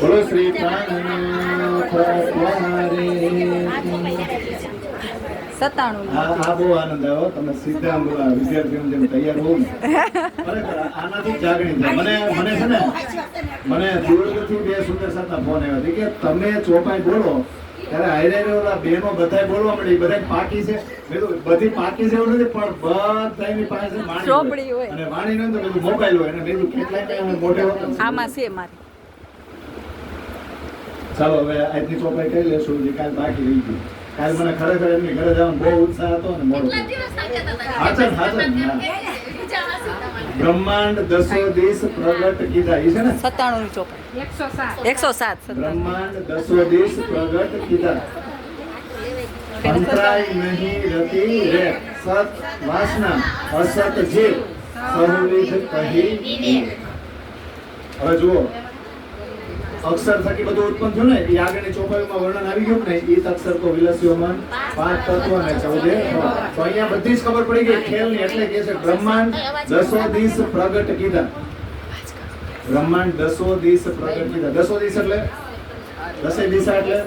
બોલો શ્રી પ્રાણ 97 આ બહુ આનંદ આવ્યો. તમે સીધા બોલા વિદ્યાર્થીઓ જેમ તૈયાર હોવ ને ખરેખર આનાથી જ જાગણી થાય. મને છે ને મને દૂરથી બે સુંદર સાતના ફોન આવ્યા હતી કે તમે ચોપાઈ બોલો ત્યારે હાઈરે ઓલા બેનો બધાય બોલવા મળી, બધા પાકી છે. મેં તો બધી પાકી છે એવું નથી, પણ બધાની પાસે વાણી હોય અને વાણી ન તો બધું મોબાઈલ હોય અને મેં કેટલાય મોઢે હોત. આમાં છે મારી. ચાલો હવે આજની ચોપાઈ કરી લેશું જે કાલ બાકી રહી ગયું. કાલ મને ખરેખર એમની ઘરે જવાનો બહુ ઉત્સાહ હતો ને મોડું. બ્રહ્માંડ 10 દિશ પ્રગટ કીધા ઈ છે ને 97 ની ચોપાઈ 107 બ્રહ્માંડ 10 દિશ પ્રગટ કીધા. અંતરાય નહીં રતિ રે સત વાસના અસત જીવ સહવિધ કહી. હવે જુઓ અક્ષર થકી બધું ઉત્પન્ન થયું ને એ આગળની ચોપાઈમાં વર્ણન આવી ગયું ને. ઈ અક્ષર તો વિલસ્યોમાં 5 તત્વ ને 14. તો અહીંયા બધી જ ખબર પડી ગઈ ખેલ ની. એટલે કે છે બ્રહ્માંડ 10 દિશ પ્રગટ કીધા. બ્રહ્માંડ 10 દિશ પ્રગટ કીધા. 10 દિશ એટલે 10 દિશા એટલે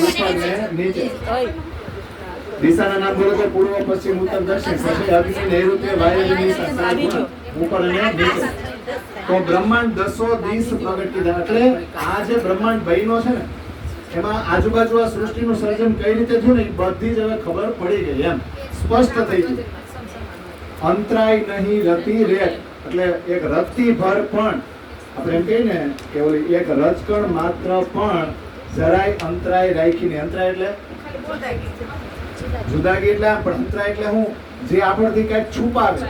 ઉપર ને નીચે. દિશાના નામ બોલો તો પૂર્વ પશ્ચિમ ઉત્તર દક્ષિણ પછી અગ્નિ નૈઋત્ય વાયવ્ય દિશા ઉપર અને નીચે. તો બ્રહ્માંડ 10 દિશ પ્રગટ કીધા. એટલે આ જે બ્રહ્માંડ બહેનો છે ને એમાં આજુબાજુ આ સૃષ્ટિનું સર્જન કઈ રીતે થયું ને એ બધી જ હવે ખબર પડી ગઈ, એમ સ્પષ્ટ થઈ ગઈ. અંતરાય નહીં રતિ રેટ એટલે એક રતિ ભર પણ આપણે એમ કહીએ ને કે ઓલી એક રજકણ માત્ર પણ જરાય અંતરાય રાખીને. અંતરાય એટલે જુદાગી એટલે પણ અંતરાય એટલે હું જે આપણથી કઈક છુપાવે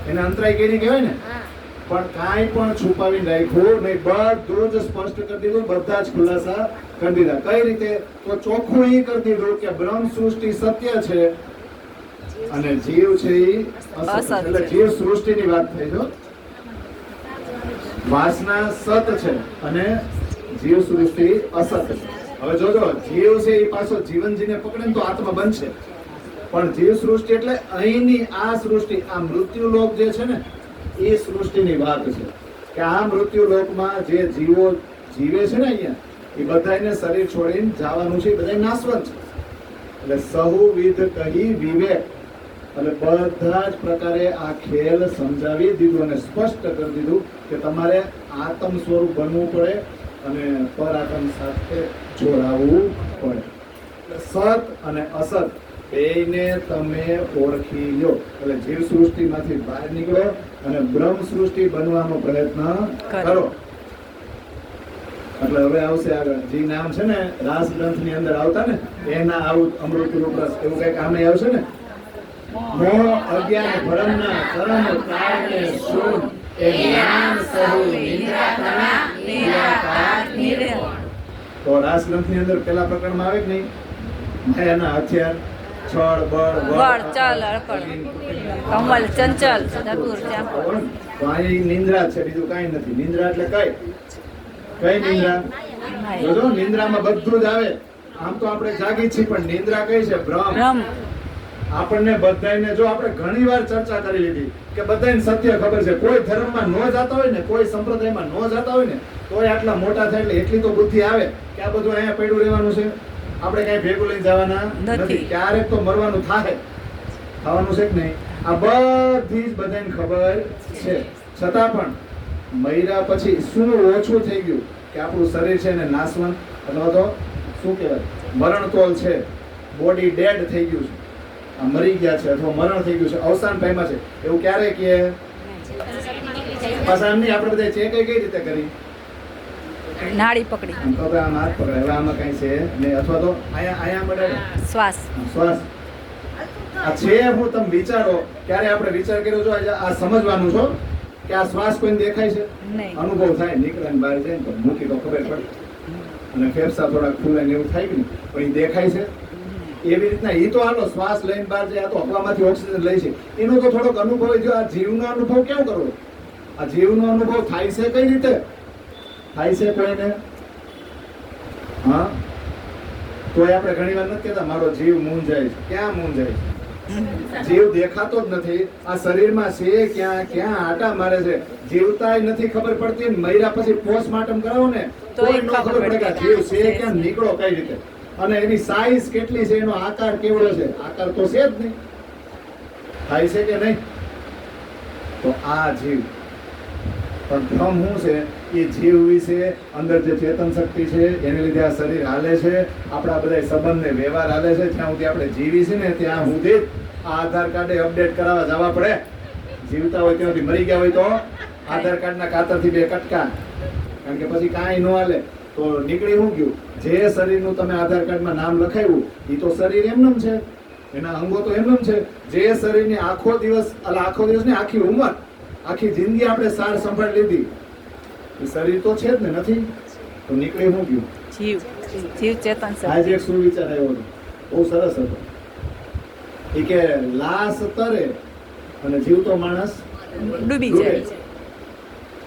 એને અંતરાય કેરી કહેવાય ને. પણ કાંઈ પણ છુપાવીને રાખ્યું નહીં, બધું જ સ્પષ્ટ કરી દીધું, બધા જ ખુલાસા કરી દીધા. કઈ રીતે? તો ચોખ્ખું એ કરી દીધું કે બ્રહ્મ સૃષ્ટિ સત્ય છે અને જીવ છે એ અસત. એટલે જીવ સૃષ્ટિની વાત થઈ જો. વાસના સત છે અને જીવ સૃષ્ટિ અસત છે. હવે જોજો જીવ છે એ પાછો જીવનજીને પકડે ને તો આત્મા બનશે. પણ જીવ સૃષ્ટિ એટલે અહીંની આ સૃષ્ટિ, આ મૃત્યુ લોક જે છે ને એ સૃષ્ટિની વાત છે કે આ મૃત્યુ લોકમાં જે જીવો જીવે છે ને અહીંયા એ બધાને શરીર છોડીને જવાનું છે, એ બધા નાશવંત છે. એટલે સહુવિધ કહી વિવેક એટલે બધા જ પ્રકારે આ ખેલ સમજાવી દીધું અને સ્પષ્ટ કરી દીધું કે તમારે આત્મ સ્વરૂપ બનવું પડે અને પરાત્મ સાથે જોડાવવું પડે. સત અને અસત બેયને તમે ઓળખી લો. એટલે જીવ સૃષ્ટિમાંથી બહાર નીકળો અને બ્રહ્મ સૃષ્ટિ બનવાનો પ્રયત્ન કરો. એટલે હવે આવશે આગળ જે નામ છે ને રાસ ગ્રંથ ની અંદર આવતા ને એના આવું અમૃત રૂપ રસ એવું કઈક આમે આવશે ને. મોહ અજ્ઞાન ભ્રમના કર્મ કારણે શૂન એ જ્ઞાન સહુ નિંદ્રાતના નિરાકાર નિર્વાણ. તો રાસ ગ્રંથ ની અંદર પેલા પ્રકરણમાં આવે કે નહીં? માયાના હથિયાર છળ બળ વળ ચલ અકળ કમલ ચંચલ ચતુર ચાંપલ. તો અહીં નિંદ્રા છે, બીજું કાઈ નથી. નિંદ્રા એટલે કઈ નિંદ્રા? જોજો નિંદ્રામાં બધું જ આવે. આમ તો આપણે જાગી છીએ પણ નિંદ્રા કઈ છે? ભ્રમ. આપણને બધાને જો આપણે ઘણી વાર ચર્ચા કરી લીધી કે બધાને સત્ય ખબર છે. કોઈ ધર્મમાં ન જાતા હોય ને, કોઈ સંપ્રદાયમાં ન જાતા હોય ને તોય આટલા મોટા થાય એટલે એટલી તો બુદ્ધિ આવે કે આ બધું અહીંયા પડ્યું રહેવાનું છે, આપણે કઈ ભેગું લઈને જવાના નથી. ક્યારેક તો મરવાનું થાય, થવાનું છે કે નહીં? આ બધી જ બધાને ખબર છે. છતાં પણ મર્યા પછી શું ઓછું થઈ ગયું કે આપણું શરીર છે ને નાશવંત અથવા તો શું કહેવાય મરણતોલ છે, બોડી ડેડ થઈ ગયું છે, આ મરી ગયા છે અથવા મરણ થઈ ગયું છે, અવસાન પામ્યા છે. એવું ક્યારે કે પાછા એમની આપણે બધા ચેક કઈ રીતે કરી? નાડી પકડી તો આમ હાથ પકડાય. હવે આમાં કઈ છે નહીં અથવા તો અહીંયા મળે શ્વાસ. આ છે હું તમે વિચારો ક્યારે આપણે વિચાર કર્યો છો? આ સમજવાનું છો કે આ શ્વાસ કોઈને દેખાય છે? અનુભવ થાય, નીકળે ને બહાર જાય ને તો મૂકી તો ખબર પડે અને ફેફસા થોડા ખુલે ને એવું થાય કે નહીં, પણ એ દેખાય છે? એવી રીતના એ તો હાલો શ્વાસ લઈને બહાર જાય, આ તો હવામાંથી ઓક્સિજન લે છે, એનો તો થોડોક અનુભવ જો. આ જીવનો અનુભવ કેમ કરવો? આ જીવનો અનુભવ થાય છે કઈ રીતે થાય છે કોઈને? હા, તો આપણે ઘણી વાર નથી કહેતા મારો જીવ મૂંઝાય છે. ક્યાં મૂંઝાય છે? જીવ દેખાતો જ નથી. આ શરીરમાં છે ક્યાં ક્યાં આટા મારે છે, જીવતાય નથી ખબર પડતી. ને મર્યા પછી પોસ્ટમોર્ટમ કરાવો ને તોય ન ખબર પડે કે આ જીવ છે ક્યાં, નીકળો કઈ રીતે, અને એની સાઈઝ કેટલી છે, એનો આકાર કેવડો છે. આકાર તો છે જ નહીં, થાય છે કે નહીં? તો આ જીવ પણ ભ્રમ શું છે? એ જીવ વિશે અંદર જે ચેતન શક્તિ છે એને લીધે આ શરીર હાલે છે, આપણા બધા સંબંધ ને વ્યવહાર હાલે છે. જ્યાં સુધી આપણે જીવી છે ને ત્યાં સુધી આ આધાર કાર્ડ અપડેટ કરાવવા જવા પડે. જીવતા હોય ત્યાં સુધી, મરી ગયા હોય તો આધાર કાર્ડ ના કાતરથી 2 કટકા, કારણ કે પછી કાંઈ ન હાલે. તો નીકળી શું ગયું? જે શરીરનું તમે આધાર કાર્ડમાં નામ લખાવ્યું એ તો શરીર એમનેમ છે, એના અંગો તો એમનેમ છે. જે શરીરની આખો દિવસ ને આખી ઉંમર, આખી જિંદગી આપણે સાર સંભાળ લીધી, એ શરીર તો છે જ ને, નથી? તો નીકળી શું ગયું? જીવ જીવ ચેતન છે. આજે એક સુવિચાર આવ્યો હતો, બહુ સરસ હતો. એ કે લાશ તરે અને જીવતો માણસ ડૂબી જાય છે.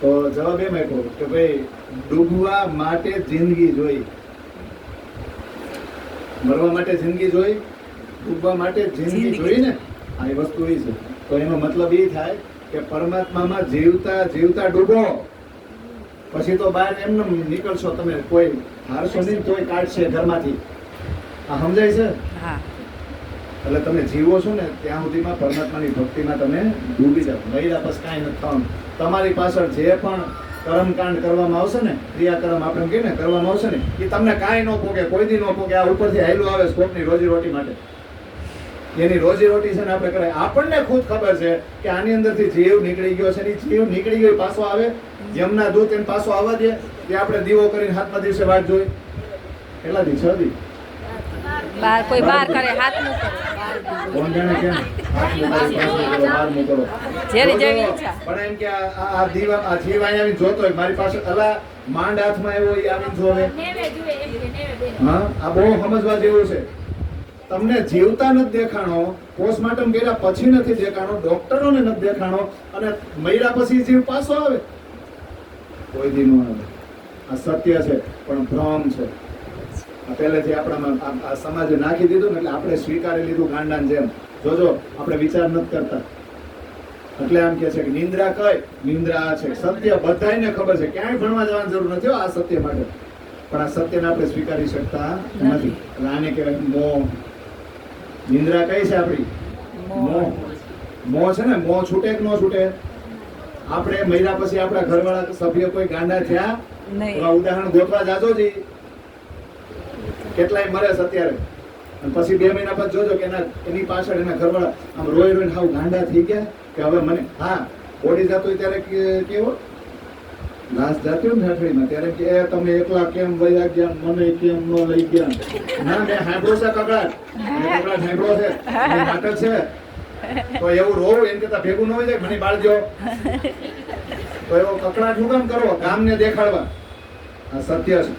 તો જવાબ એમ આપ્યો કે ભાઈ ડૂબવા માટે જિંદગી જોઈ, મરવા માટે જિંદગી જોઈ, ડૂબવા માટે જિંદગી જોઈ ને. આ એ વસ્તુ એ છે. તો એનો મતલબ એ થાય કે પરમાત્મામાં જીવતા જીવતા ડૂબો, પછી તો બહાર એમને નીકળશો તમે, કોઈ હારશો નહીં, તોય કાઢશે ઘરમાંથી. આ સમજાય છે? હા. એટલે તમે જીવો છો ને ત્યાં સુધીમાં પરમાત્માની ભક્તિમાં તમે ડૂબી જાઓ. મહિલા પછી કાંઈ નથી થવાનું. તમારી પાછળ જે પણ કર્મકાંડ કરવામાં આવશે ને, ક્રિયાકર્મ આપણે કહીએ ને કરવામાં આવશે ને, એ તમને કાંઈ ન પોગે, કોઈ દી ન પોગે. આ ઉપરથી હાયલું આવે સ્કોપની રોજીરોટી માટે, એની રોજીરોટી છે ને આપણે કરાય. આપણને ખુદ ખબર છે કે આની અંદરથી જીવ નીકળી ગયો છે, જીવ નીકળી ગયો પાછો આવે, યમના દૂત એને પાછો આવવા દે, તે આપણે દીવો કરીને 7મા દિવસે વાટ જોઈ. કેટલા દી? 6 દી. કોઈ બાર કરે, હાથ મૂકો, કોણ જાણે કેમ બહાર મોકલો. જેવી જેવી ઈચ્છા. પણ એમ કે આ જીવ અહીંયા આવીને જોતો હોય મારી પાસે, અલા માંડ હાથમાં આવ્યો એ આવીને જોવે. હા, આ બહુ સમજવા જેવું છે. તમને જીવતા નથી દેખાણો, પોસ્ટમોર્ટમ કર્યા પછી નથી દેખાણો, ડોક્ટરોને નથી દેખાણો, અને મર્યા પછી જીવ પાછો આવે, કોઈ દી ન આવે. આ સત્ય છે પણ ભ્રમ છે. પહેલેથી આપણામાં આ સમાજે નાખી દીધું ને એટલે આપણે સ્વીકારી લીધું ગાંડાની જેમ. જોજો આપણે વિચાર નથી કરતા. એટલે આમ કે છે કે નિંદ્રા કઈ નિંદ્રા આ છે. સત્ય બધાયને ખબર છે, ક્યાંય ભણવા જવાની જરૂર નથી આ સત્ય માટે. પણ આ સત્યને આપણે સ્વીકારી શકતા નથી. એટલે આને કહેવાય મોહ. નિંદ્રા કઈ છે આપણી? મોહ. મોહ છે ને, મોહ છૂટે કે ન છૂટે? આપણે મહિના પછી આપણા ઘરવાળા સભ્ય કોઈ ગાંડા થયા? ઉદાહરણ ગોતવા જાજો જી, કેટલાય મરે છે અત્યારે. અને પછી 2 મહિના પછી જોજો કે એની પાછળ એના ઘરવાળા આમ રોઈ રોઈને હાવ ગાંડા થઈ ગયા કે હવે મને, હા બોડી જતો ત્યારે કેવો લાશ જાતી હોય ને ઠાઠડીમાં, ત્યારે કે તમે એકલા કેમ વયા ગયા, મને કેમ ન લઈ ગયા? ના, મેં સાંભળ્યો છે કકડાટ, કકડાટ સાંભળ્યો છે, નાટક છે. તો એવું રોવું એમ કરતા ભેગું ન હોય જાય, મને બાળજો. તો એવો કકડાટ શું કામ કરવો? ગામને દેખાડવા. આ સત્ય છે.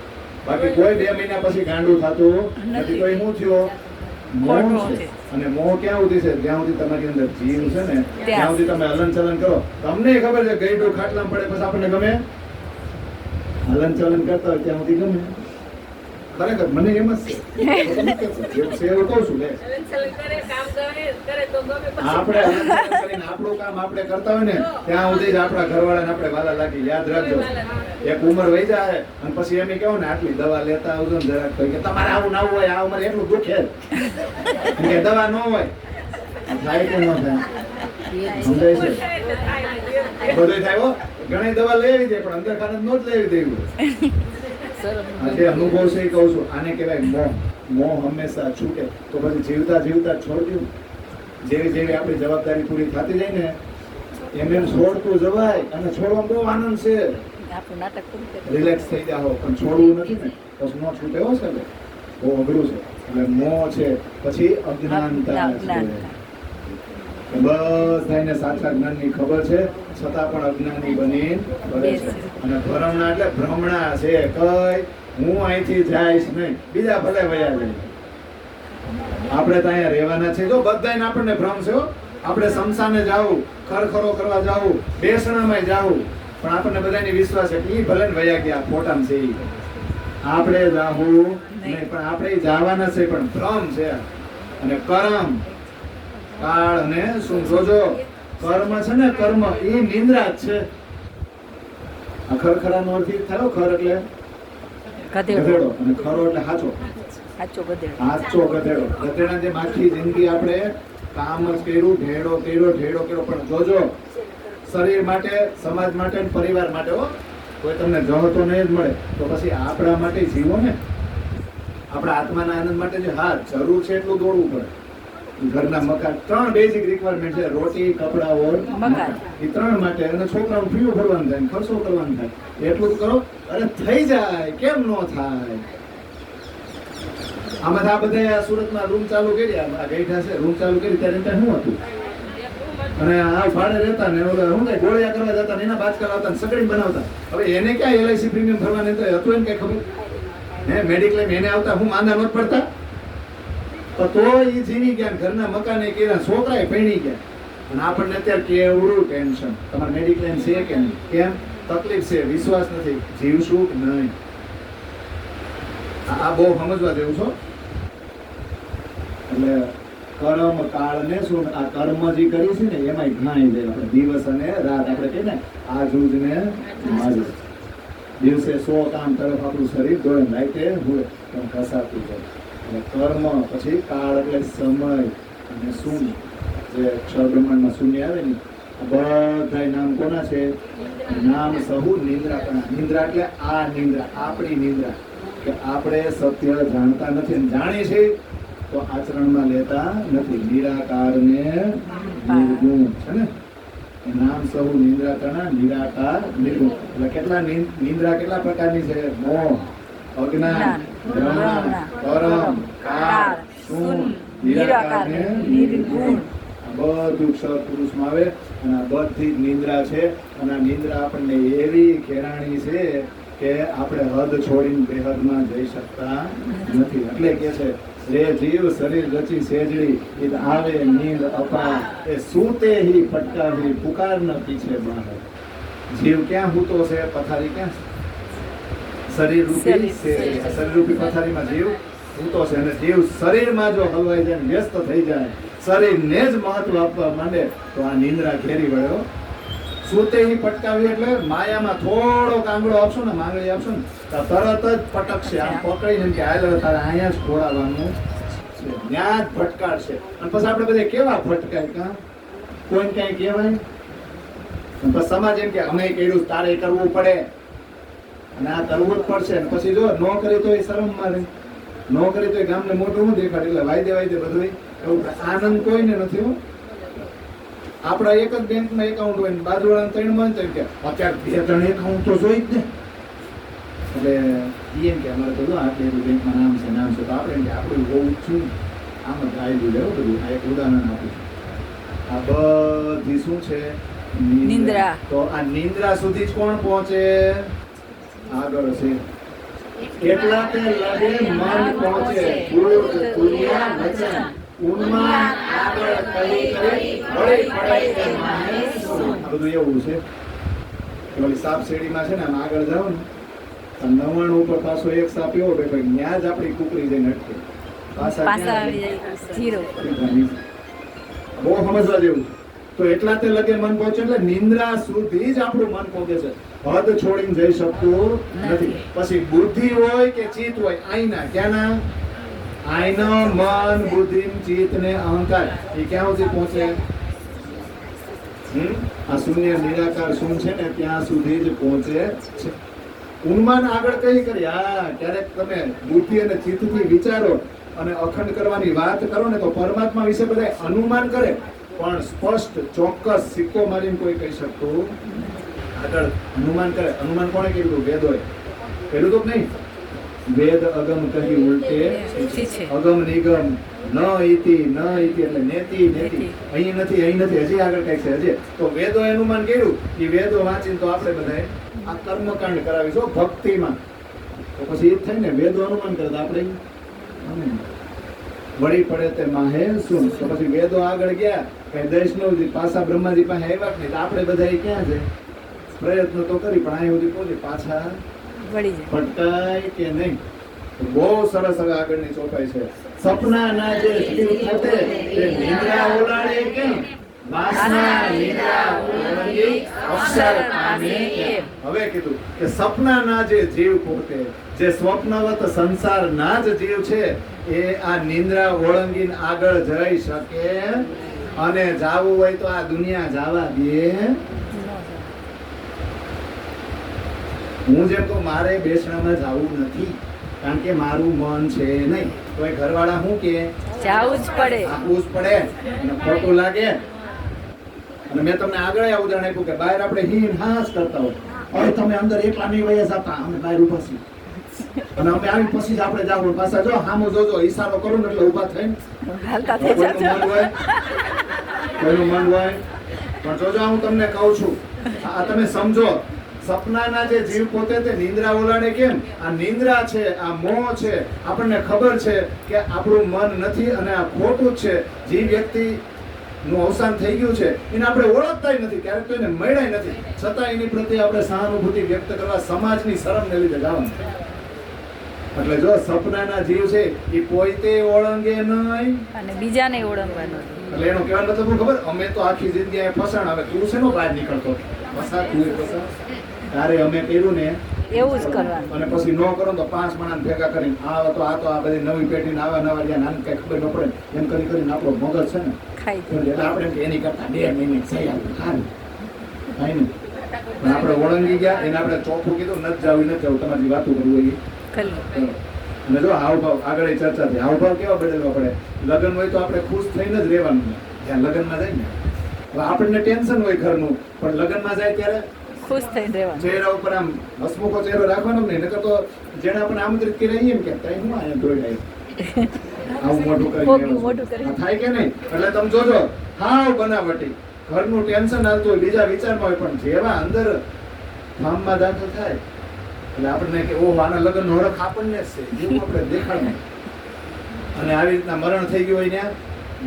બાકી કોઈ 2 મહિના પછી ગાંડું થતું નથી. કોઈ શું થયો? મોહ છે. અને મોહ ક્યાં સુધી છે? જ્યાં સુધી તમારી અંદર જીવ છે ને ત્યાં સુધી તમે હલન ચલન કરો. તમને ખબર છે ગઈડું ખાટલામાં પડે પછી આપણને ગમે? હલન ચલન કરતા હોય ત્યાં સુધી ગમે. ખરેખર મને એમ જ છે એવું કહું છું. આપણે આપણું કામ આપણે કરતા હોય ને ત્યાં સુધી જ આપણા ઘરવાળાને આપણે વાલા લાગી. યાદ રાખજો, એક ઉંમર વહી જાય અને પછી એમ કેવું ને આટલી દવા લેતા આવજો ને જરાક, કે તમારે આવું ના હોય, આ ઉંમર એટલું દુખે કે દવા ન હોય. થાય કે ન થાય? સમજાય છે? બધું થાય હો. ઘણી દવા લેવી જાય પણ અંદર ખાને નો જ લેવી દેવું. આજે અનુભવ છે કહું છું. આને કહેવાય મોહ. મોહ હંમેશા છૂટે તો પછી જીવતા જીવતા છોડ્યું. જેવી જેવી આપણી જવાબદારી પૂરી થતી જાય ને એમ એમ છોડતું જવાય. અને છોડવામાં બહુ આનંદ છે. રિલેક્સ થઈ જાઓ, પણ છોડવું નથી ને પછી નો છૂટે હો છે. બહુ અઘરું છે. એટલે મોહ છે, પછી અજ્ઞાનતા છે. બધાને સાચા જ્ઞાનની ખબર છે છતાં પણ અજ્ઞાની બની કરે છે. અને ભ્રમણા એટલે ભ્રમણા છે. કઈ હું અહીંથી જઈશ નહીં, બીજા ભલે વયા જાય. આપણે તો અહીંયા રહેવાના છે. જો બધાને આપણને ભ્રમ છે. આપણે શમશાને જાવું, ખરખરો કરવા જાવું, બેસણામાં જાવું, પણ આપણને બધાની વિશ્વાસ છે કે ઈ ભલે ને વયા ગયા, ફોટામાં છે ઈ. આપણે જાવું નહીં, પણ આપણે જવાના છે. પણ ભ્રમ છે અને કરમ. કાળ અને શું જોજો કર્મ છે ને કર્મ એ નિંદ્રા જ છે આ ખરખરાનો અર્થ એ થયો ખર એટલે ગધેડો ગધેડો અને ખરો એટલે સાચો સાચો ગધેડો સાચો ગધેડો ગધેડા જેમ આખી જિંદગી આપણે કામ જ કર્યું ઢેડો કર્યો પણ જોજો શરીર માટે સમાજ માટે અને પરિવાર માટે હો કોઈ તમને જહ તો નહીં જ મળે તો પછી આપણા માટે જીવો ને આપણા આત્માના આનંદ માટે જે હા જરૂર છે એટલું દોડવું પડે ઘરના મકાન 3 બેઝિક રિક્વાયરમેન્ટ છે રોટી કપડા ઓર મકાન એ 3 માટે અને છોકરાનું ફીઓ ભરવાનું થાય ખર્ચો કરવાનો થાય એટલું કરો અરે થઈ જાય કેમ ન થાય આમાં આ બધા સુરતમાં રૂમ ચાલુ કરી આ ગઈઠા છે રૂમ ચાલુ કરી ત્યારે શું હતું અને આ ભાડે રહેતા ને ઓલા શું થાય ગોળિયા કરવા જતા ને એના બાજકા લાવતા સગડી બનાવતા હવે એને ક્યાં એલઆઈસી પ્રીમિયમ ભરવાની તો હતું એને કઈ ખબર હે મેડિક્લેમ એને આવતા હું માંદા નહોત પડતા તો એ જીવી ગયા ઘરના મકાને કર્યા છોકરાએ પૈણી ગયા અને આપણને અત્યારે કેવડું ટેન્શન તમારે મેડિક્લેમ છે કે નહીં કેમ તકલીફ છે વિશ્વાસ નથી જીવશું કે નહીં આ બહુ સમજવા જેવું છો એટલે કર્મ કાળ ને શું આ કર્મ જે કરી છે ને એમાં ઘણાય છે આપણે દિવસ અને રાત આપણે કહીએ ને આ જૂજ ને મારી દિવસે 100 કામ તરફ આપણું શરીર દોડે રાતે હોય પણ કસાતું જાય અને કર્મ પછી કાળ એટલે સમય અને શૂન્ય જે અક્ષર બ્રહ્માંડમાં શૂન્ય આવે ને બધા નામ કોના છે નામ સહુ નિંદ્રા કણા નિંદ્રા એટલે આ નિંદ્રા આપણી નિંદ્રા કે આપણે સત્ય જાણતા નથી અને જાણીએ છીએ તો આચરણમાં લેતા નથી નિરાકાર ને નિર્ગુણ છે ને નામ સહુ નિંદ્રા કણા નિરાકાર નિર્ગુણ એટલે કેટલા નિંદ્રા કેટલા પ્રકારની છે મોહ અજ્ઞાન ભ્રમ પરમ કાળ શૂન્ય નિરાકાર ને નિર્ગુણ બધું ક્ષર પુરુષમાં આવે અને આ બધી જ નિંદ્રા છે અને આ નિંદ્રા આપણને એવી ખેરાણી છે કે આપણે હદ છોડીને બેહદમાં જઈ શકતા નથી એટલે કે છે રે જીવ શરીર રચી સેજડી ઈદ આવે નીંદ અપા એ સૂતે હી ફટકાવી પુકાર ન પીછે બહાર જીવ ક્યાં હૂતો છે પથારી ક્યાં શરીર રૂપી શરીર રૂપી પથારીમાં જીવ હૂતો છે અને જીવ શરીરમાં જો હલવાઈ જાય વ્યસ્ત થઈ જાય શરીરને જ મહત્વ આપવા માંડે તો આ નિંદ્રા ઘેરી વળ્યો સૂતે હી પટકાવી એટલે માયામાં થોડો કાંગડો આપશો ને માંગણી આપશો ને તો તરત જ પટકશે આમ પકડીને કે હાલ તારે અહીંયા જ ખોડાવવાનું છે ત્યાં જ ભટકાડશે અને પછી આપણે બધા કેવા ભટકાય કાં કોઈને કઈ કહેવાય પછી સમાજ એમ કે અમે કર્યું તારે કરવું પડે અને આ કરવું જ પડશે અને પછી જો ન કરી તો એ શરમમાં રહે ન કરી તો એ ગામને મોટું હું દેખાડે એટલે વાયદે બધું એવું આનંદ કોઈને નથી હો આપણા એક જ બેંકમાં એકાઉન્ટ હોય ને બાજુવાળાને 3 મંથ એમ કે અત્યારે 2-3 એકાઉન્ટ તો જોઈ જ ને એટલે એમ કે અમારે તો આટલી બેંકમાં નામ છે તો આપણે એમ કે આપણું હોવું છું આમ જ આવેલું લેવું બધું આ એક ઉદાહરણ આપું છું આ બધી શું છે નિંદ્રા તો આ નિંદ્રા સુધી જ કોણ પહોંચે આગળ છે કેટલા તે લાગે મન પહોંચે ભૂત તુલ્યા વચન ઉન્માદ આગળ કરી વળી પડે કે માને શું આ બધું એવું છે કે ઓલી સાપ શેડીમાં છે ને આમ આગળ જાવ ને 99 ઉપર પાછો એક સાપ એવો બેઠો ત્યાં જ આપણી કુકરી જઈને અટકે પાછા આવી જાય જીરો બહુ સમજવા જેવું તો એટલા તે લગે મન પહોંચે એટલે નિંદ્રા સુધી જ આપણું મન પહોંચે છે હદ છોડીને જઈ શકતું નથી પછી બુદ્ધિ હોય કે ચિત્ત હોય આઈના ક્યાંના આઈનો મન બુદ્ધિ ચિત્ત ને અહંકાર એ ક્યાં સુધી પહોંચે આ શૂન્ય નિરાકાર શું છે ને ત્યાં સુધી જ પહોંચે છે ઉન્માન આગળ કઈ કરી હા ક્યારેક તમે બુદ્ધિ અને ચિત્તથી વિચારો અને અખંડ કરવાની વાત કરો ને તો પરમાત્મા વિશે બધા અનુમાન કરે પણ સ્પષ્ટ ચોક્કસ સિક્કો મારીને કોઈ કહી શકતું આગળ અનુમાન કરે અનુમાન કોણે કીધું વેદોએ પેલું તો નહીં વેદ અગમ કહી ઉલટે અગમ નિગમ ન ઇતિ એટલે નેતિ અહીં નથી હજી આગળ કઈક છે હજી તો વેદોએ અનુમાન કર્યું કે વેદો વાંચીને તો આપણે બધાએ આ કર્મકાંડ કરાવીશું ભક્તિમાં તો પછી એ જ થાય ને વેદો અનુમાન કરે તો આપણે વળી પડે તે માહે શું તો પછી વેદો આગળ ગયા કઈ વૈષ્ણવજી પાછા બ્રહ્માજી પાસે આવ્યા નહીં તો આપણે બધા ક્યાં છે પ્રયત્ન તો કરી પણ અહીં સુધી પહોંચી પાછા વળી જાય ભટકાય કે નહીં બહુ સરસ. હવે આગળની ચોપાઈ છે. સપનાના જે જીવ પોતે તે નિંદ્રા ઓલાળે કેમ, વાસના નિંદ્રા ઓળંગી અક્ષર પામે કેમ. હવે કીધું કે સપનાના જે જીવ પોતે, જે સ્વપ્નવત સંસારના જ જીવ છે, એ આ નિંદ્રા ઓળંગીને આગળ જઈ શકે, અને જાવું હોય તો આ દુનિયા જાવા દે. હું જેમ કહું, મારે બેસણામાં જાવું નથી, કારણ કે મારું મન છે નહીં. તો એ ઘરવાળા શું કે જાવું જ પડે. આપવું જ પડે, અને ખોટું લાગે. અને મેં તમને આગળ આ ઉદાહરણ આપ્યું કે બહાર આપણે હિમ હાસ કરતા હોય, હવે તમે અંદર એકલા નહીં વયા જતા, અમે બહાર ઉભા છીએ, અને અમે આવી પછી જ આપણે જાવું. પાછા જો સામું જોજો, ઈશારો કરું ને એટલે ઊભા થઈને હાલતા થઈ કોઈનું જજો. મન હોય, કોઈનું મન હોય. પણ જોજો, હું તમને કહું છું, આ તમે સમજો. સપનાના જે જીવ પોતે તે નિંદ્રા ઓલાડે કેમ. આ નિંદ્રા છે, આ મોહ છે. આપણને ખબર છે કે આપણું મન નથી અને આ ખોટું જ છે. જે વ્યક્તિ નું અવસાન થઈ ગયું છે એને આપણે ઓળખતા નથી, ક્યારેક તો એને મળ્યા નથી, છતાં એની પ્રત્યે આપણે સહાનુભૂતિ વ્યક્ત કરવા સમાજની શરમને લીધે જવાનું. એટલે જો સપનાના જીવ છે એ પોતે ઓળંગે નહીં અને બીજાને ઓળંગવાનું. એટલે એનો કહેવાનો મતલબ શું ખબર, અમે તો આખી જિંદગી અહીંયા ફસાણ, હવે તું શેનો બહાર નીકળતો ફસા, તું ફસા. તારે અમે કર્યું ને એવું જ કરવાનું. અને પછી ન કરો તો 5 માણસ ભેગા કરીને આ બધી નવી પેઢીને આવા નવા જ્યાં નાની કઈ ખબર ન પડે એમ કરીને આપણો મગજ છે ને ખાઈ એટલે આપણે એમ કે એની કરતા 2 મિનિટ થઈ આવ્યું સારું થાય ને. પણ આપણે ઓળંગી ગયા, એને આપણે ચોખ્ખું કીધું, નથી જાવું તમારી વાતો કરવી હોય. ખાલી અને જો હાવભાવ આગળ ચર્ચા થઈ, હાવભાવ કેવા બદલવા પડે. લગ્ન હોય તો આપણે ખુશ થઈને જ રહેવાનું. જ્યાં લગ્નમાં જાય ને હવે આપણને ટેન્શન હોય ઘરનું, પણ લગ્નમાં જાય ત્યારે ખુશ થઈને રહેવાનું. ચહેરા ઉપર આમ હસમુખો ચહેરો રાખવાનો નહીં, નકર તો જેને આપણે આમંત્રિત કરી એમ કે તઈ હું અહીંયા દોડી આવ્યો, આવું મોટું મોટું કરી કરી થાય કે નહીં. એટલે તમે જોજો, હાવ બનાવટી ઘરનું ટેન્શન આવતું હોય, બીજા વિચારમાં હોય, પણ જેવા અંદર ફાર્મમાં દાખલ થાય એટલે આપણને કે ઓહ આના લગ્નનો હરખ આપણને જ છે એવું આપણે દેખાડવું. અને આવી રીતના મરણ થઈ ગયું હોય ત્યાં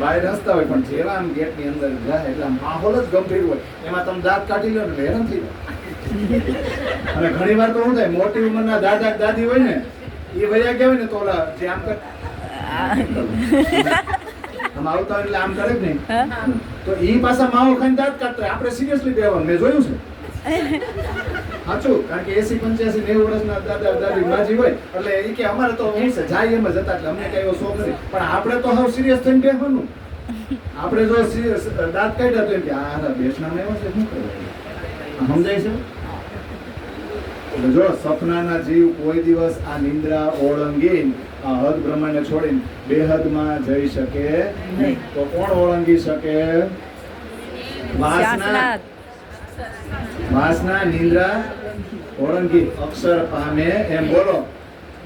બહાર હસતા હોય, પણ જેવા આમ ગેટની અંદર જાય એટલે માહોલ જ ગંભીર હોય. એમાં તમે દાંત કાઢી લો ને હેરાન થઈ જાય. અને ઘણી વાર તો શું થાય, મોટી ઉંમરના દાદા દાદી હોય ને એ વયા ગયા હોય ને તો ઓલા જે આમ કર આમ આવતા હોય એટલે આમ કરે જ નહીં, તો ઈ પાછા માવો ખાઈને દાંત કાઢતા હોય. આપણે સિરિયસલી બેવાનું મેં જોયું છે. સાચું, કારણ કે 80-85-90 વર્ષના દાદા દાદી માજી હોય એટલે એ કે અમારે તો શું છે જાય એમ જ હતા, એટલે અમને કઈ એવો શોખ નથી. પણ આપણે તો હાવ સિરિયસ થઈને બેસવાનું. આપણે જો દાંત કાઢ્યા તો એમ કે આ બેસણામાં એવો છે શું કરવું, સમજાય છે. એટલે જો સપનાના જીવ કોઈ દિવસ આ નિંદ્રા ઓળંગી આ હદ બ્રહ્માંડને છોડીને બેહદમાં જઈ શકે નહીં. તો કોણ ઓળંગી શકે? વાસના નિંદ્રા ઓળંગી અક્ષર પામે એમ. બોલો,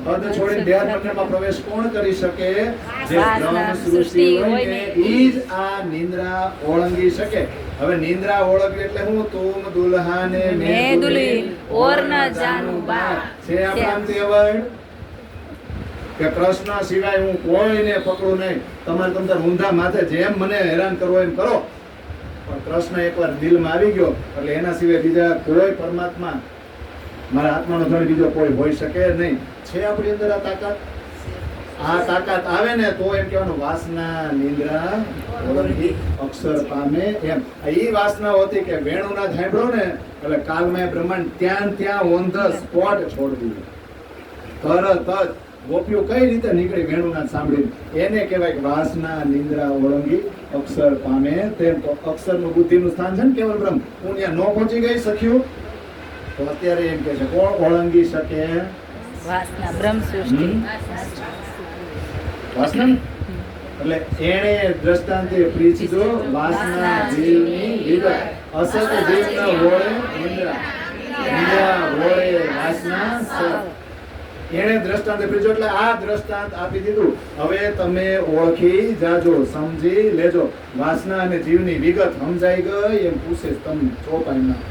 હદ છોડીને બેહદ મંડળમાં પ્રવેશ કોણ કરી શકે? જે બ્રહ્મ સૃષ્ટિ હોય ને ઈ જ આ નિંદ્રા ઓળંગી શકે. હવે નિંદ્રા ઓળંગવી એટલે હું? તુમ દુલ્હાને મેં દુલ્હી ઓર ન જાનું બાપ છે આપણા તેવડ કે કૃષ્ણ સિવાય હું કોઈને પકડું નહીં. તમારે તમતાર ઊંધા માથે જેમ મને હેરાન કરવો એમ કરો, પણ કૃષ્ણ એકવાર દિલમાં આવી ગયો એટલે એના સિવાય બીજા કોઈ પરમાત્મા મારા આત્માનો ધણી બીજો કોઈ હોઈ શકે નહીં. છે આપણી અંદર આ તાકાત. આ તાકાત આવે ને તો એમ કહેવાનું વાસના નિંદ્રા ઓળંગી અક્ષર પામે એમ. ઈ વાસના હતી કે વેણુના સાંભળો ને એટલે કાલમય બ્રહ્માંડ ત્યાં ઓન ધ સ્પોટ છોડી દીધું. તરત જ ગોપીઓ કઈ રીતે નીકળી વેણુના સાંભળીને, એને કહેવાય કે વાસના નિંદ્રા ઓળંગી અક્ષર પામે તેમ. તો અક્ષરનું બુદ્ધિનું સ્થાન છે ને કેવલ બ્રહ્મ. હું ત્યાં ન પહોંચી ગઈ શક્યું તો અત્યારે એમ કે છે કોણ ઓળંગી શકે? વાસના બ્રહ્મ સૃષ્ટિ. વાસના એટલે એણે દ્રષ્ટાંતે પ્રીચજો વાસના જીવની વિગત અસત જીવના વોળે નિંદ્રા નિંદ્રા વોળે વાસના સત. એણે દ્રષ્ટાંત પ્રીચો એટલે આ દ્રષ્ટાંત આપી દીધું. હવે તમે ઓળખી જાજો, સમજી લેજો. વાસના અને જીવની વિગત સમજાઈ ગઈ એમ પૂછે તમને ચોપાઈમાં.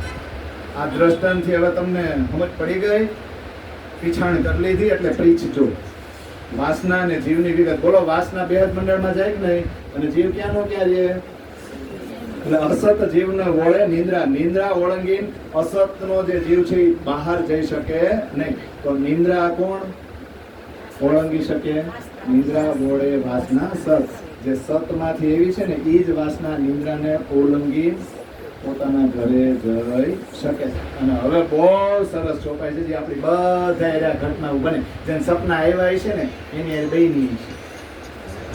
આ દ્રષ્ટાંતથી હવે તમને સમજ પડી ગઈ, પીછાણ કરી લીધી એટલે પ્રીચજો. વાસના અને જીવની વિગત. બોલો, વાસના બેહદ મંડળમાં જાય કે નહીં, અને જીવ ક્યાંનો ક્યાં છે? એટલે અસત જીવને વોળે નિંદ્રા. નિંદ્રા ઓળંગી અસતનો જે જીવ છે એ બહાર જઈ શકે નહીં. તો નિંદ્રા કોણ? ઓળંગી શકે નિંદ્રા બોળે વાસના સત. જે સતમાંથી એવી છે ને એ જ વાસના નિંદ્રાને ઓળંગી પોતાના ઘરે જઈ શકે. અને હવે બહુ સરસ ચોપાઈ છે જે આપણી બધા એવા ઘટનાઓ બને જેને સપના આવ્યા છે ને એની એ બેની છે.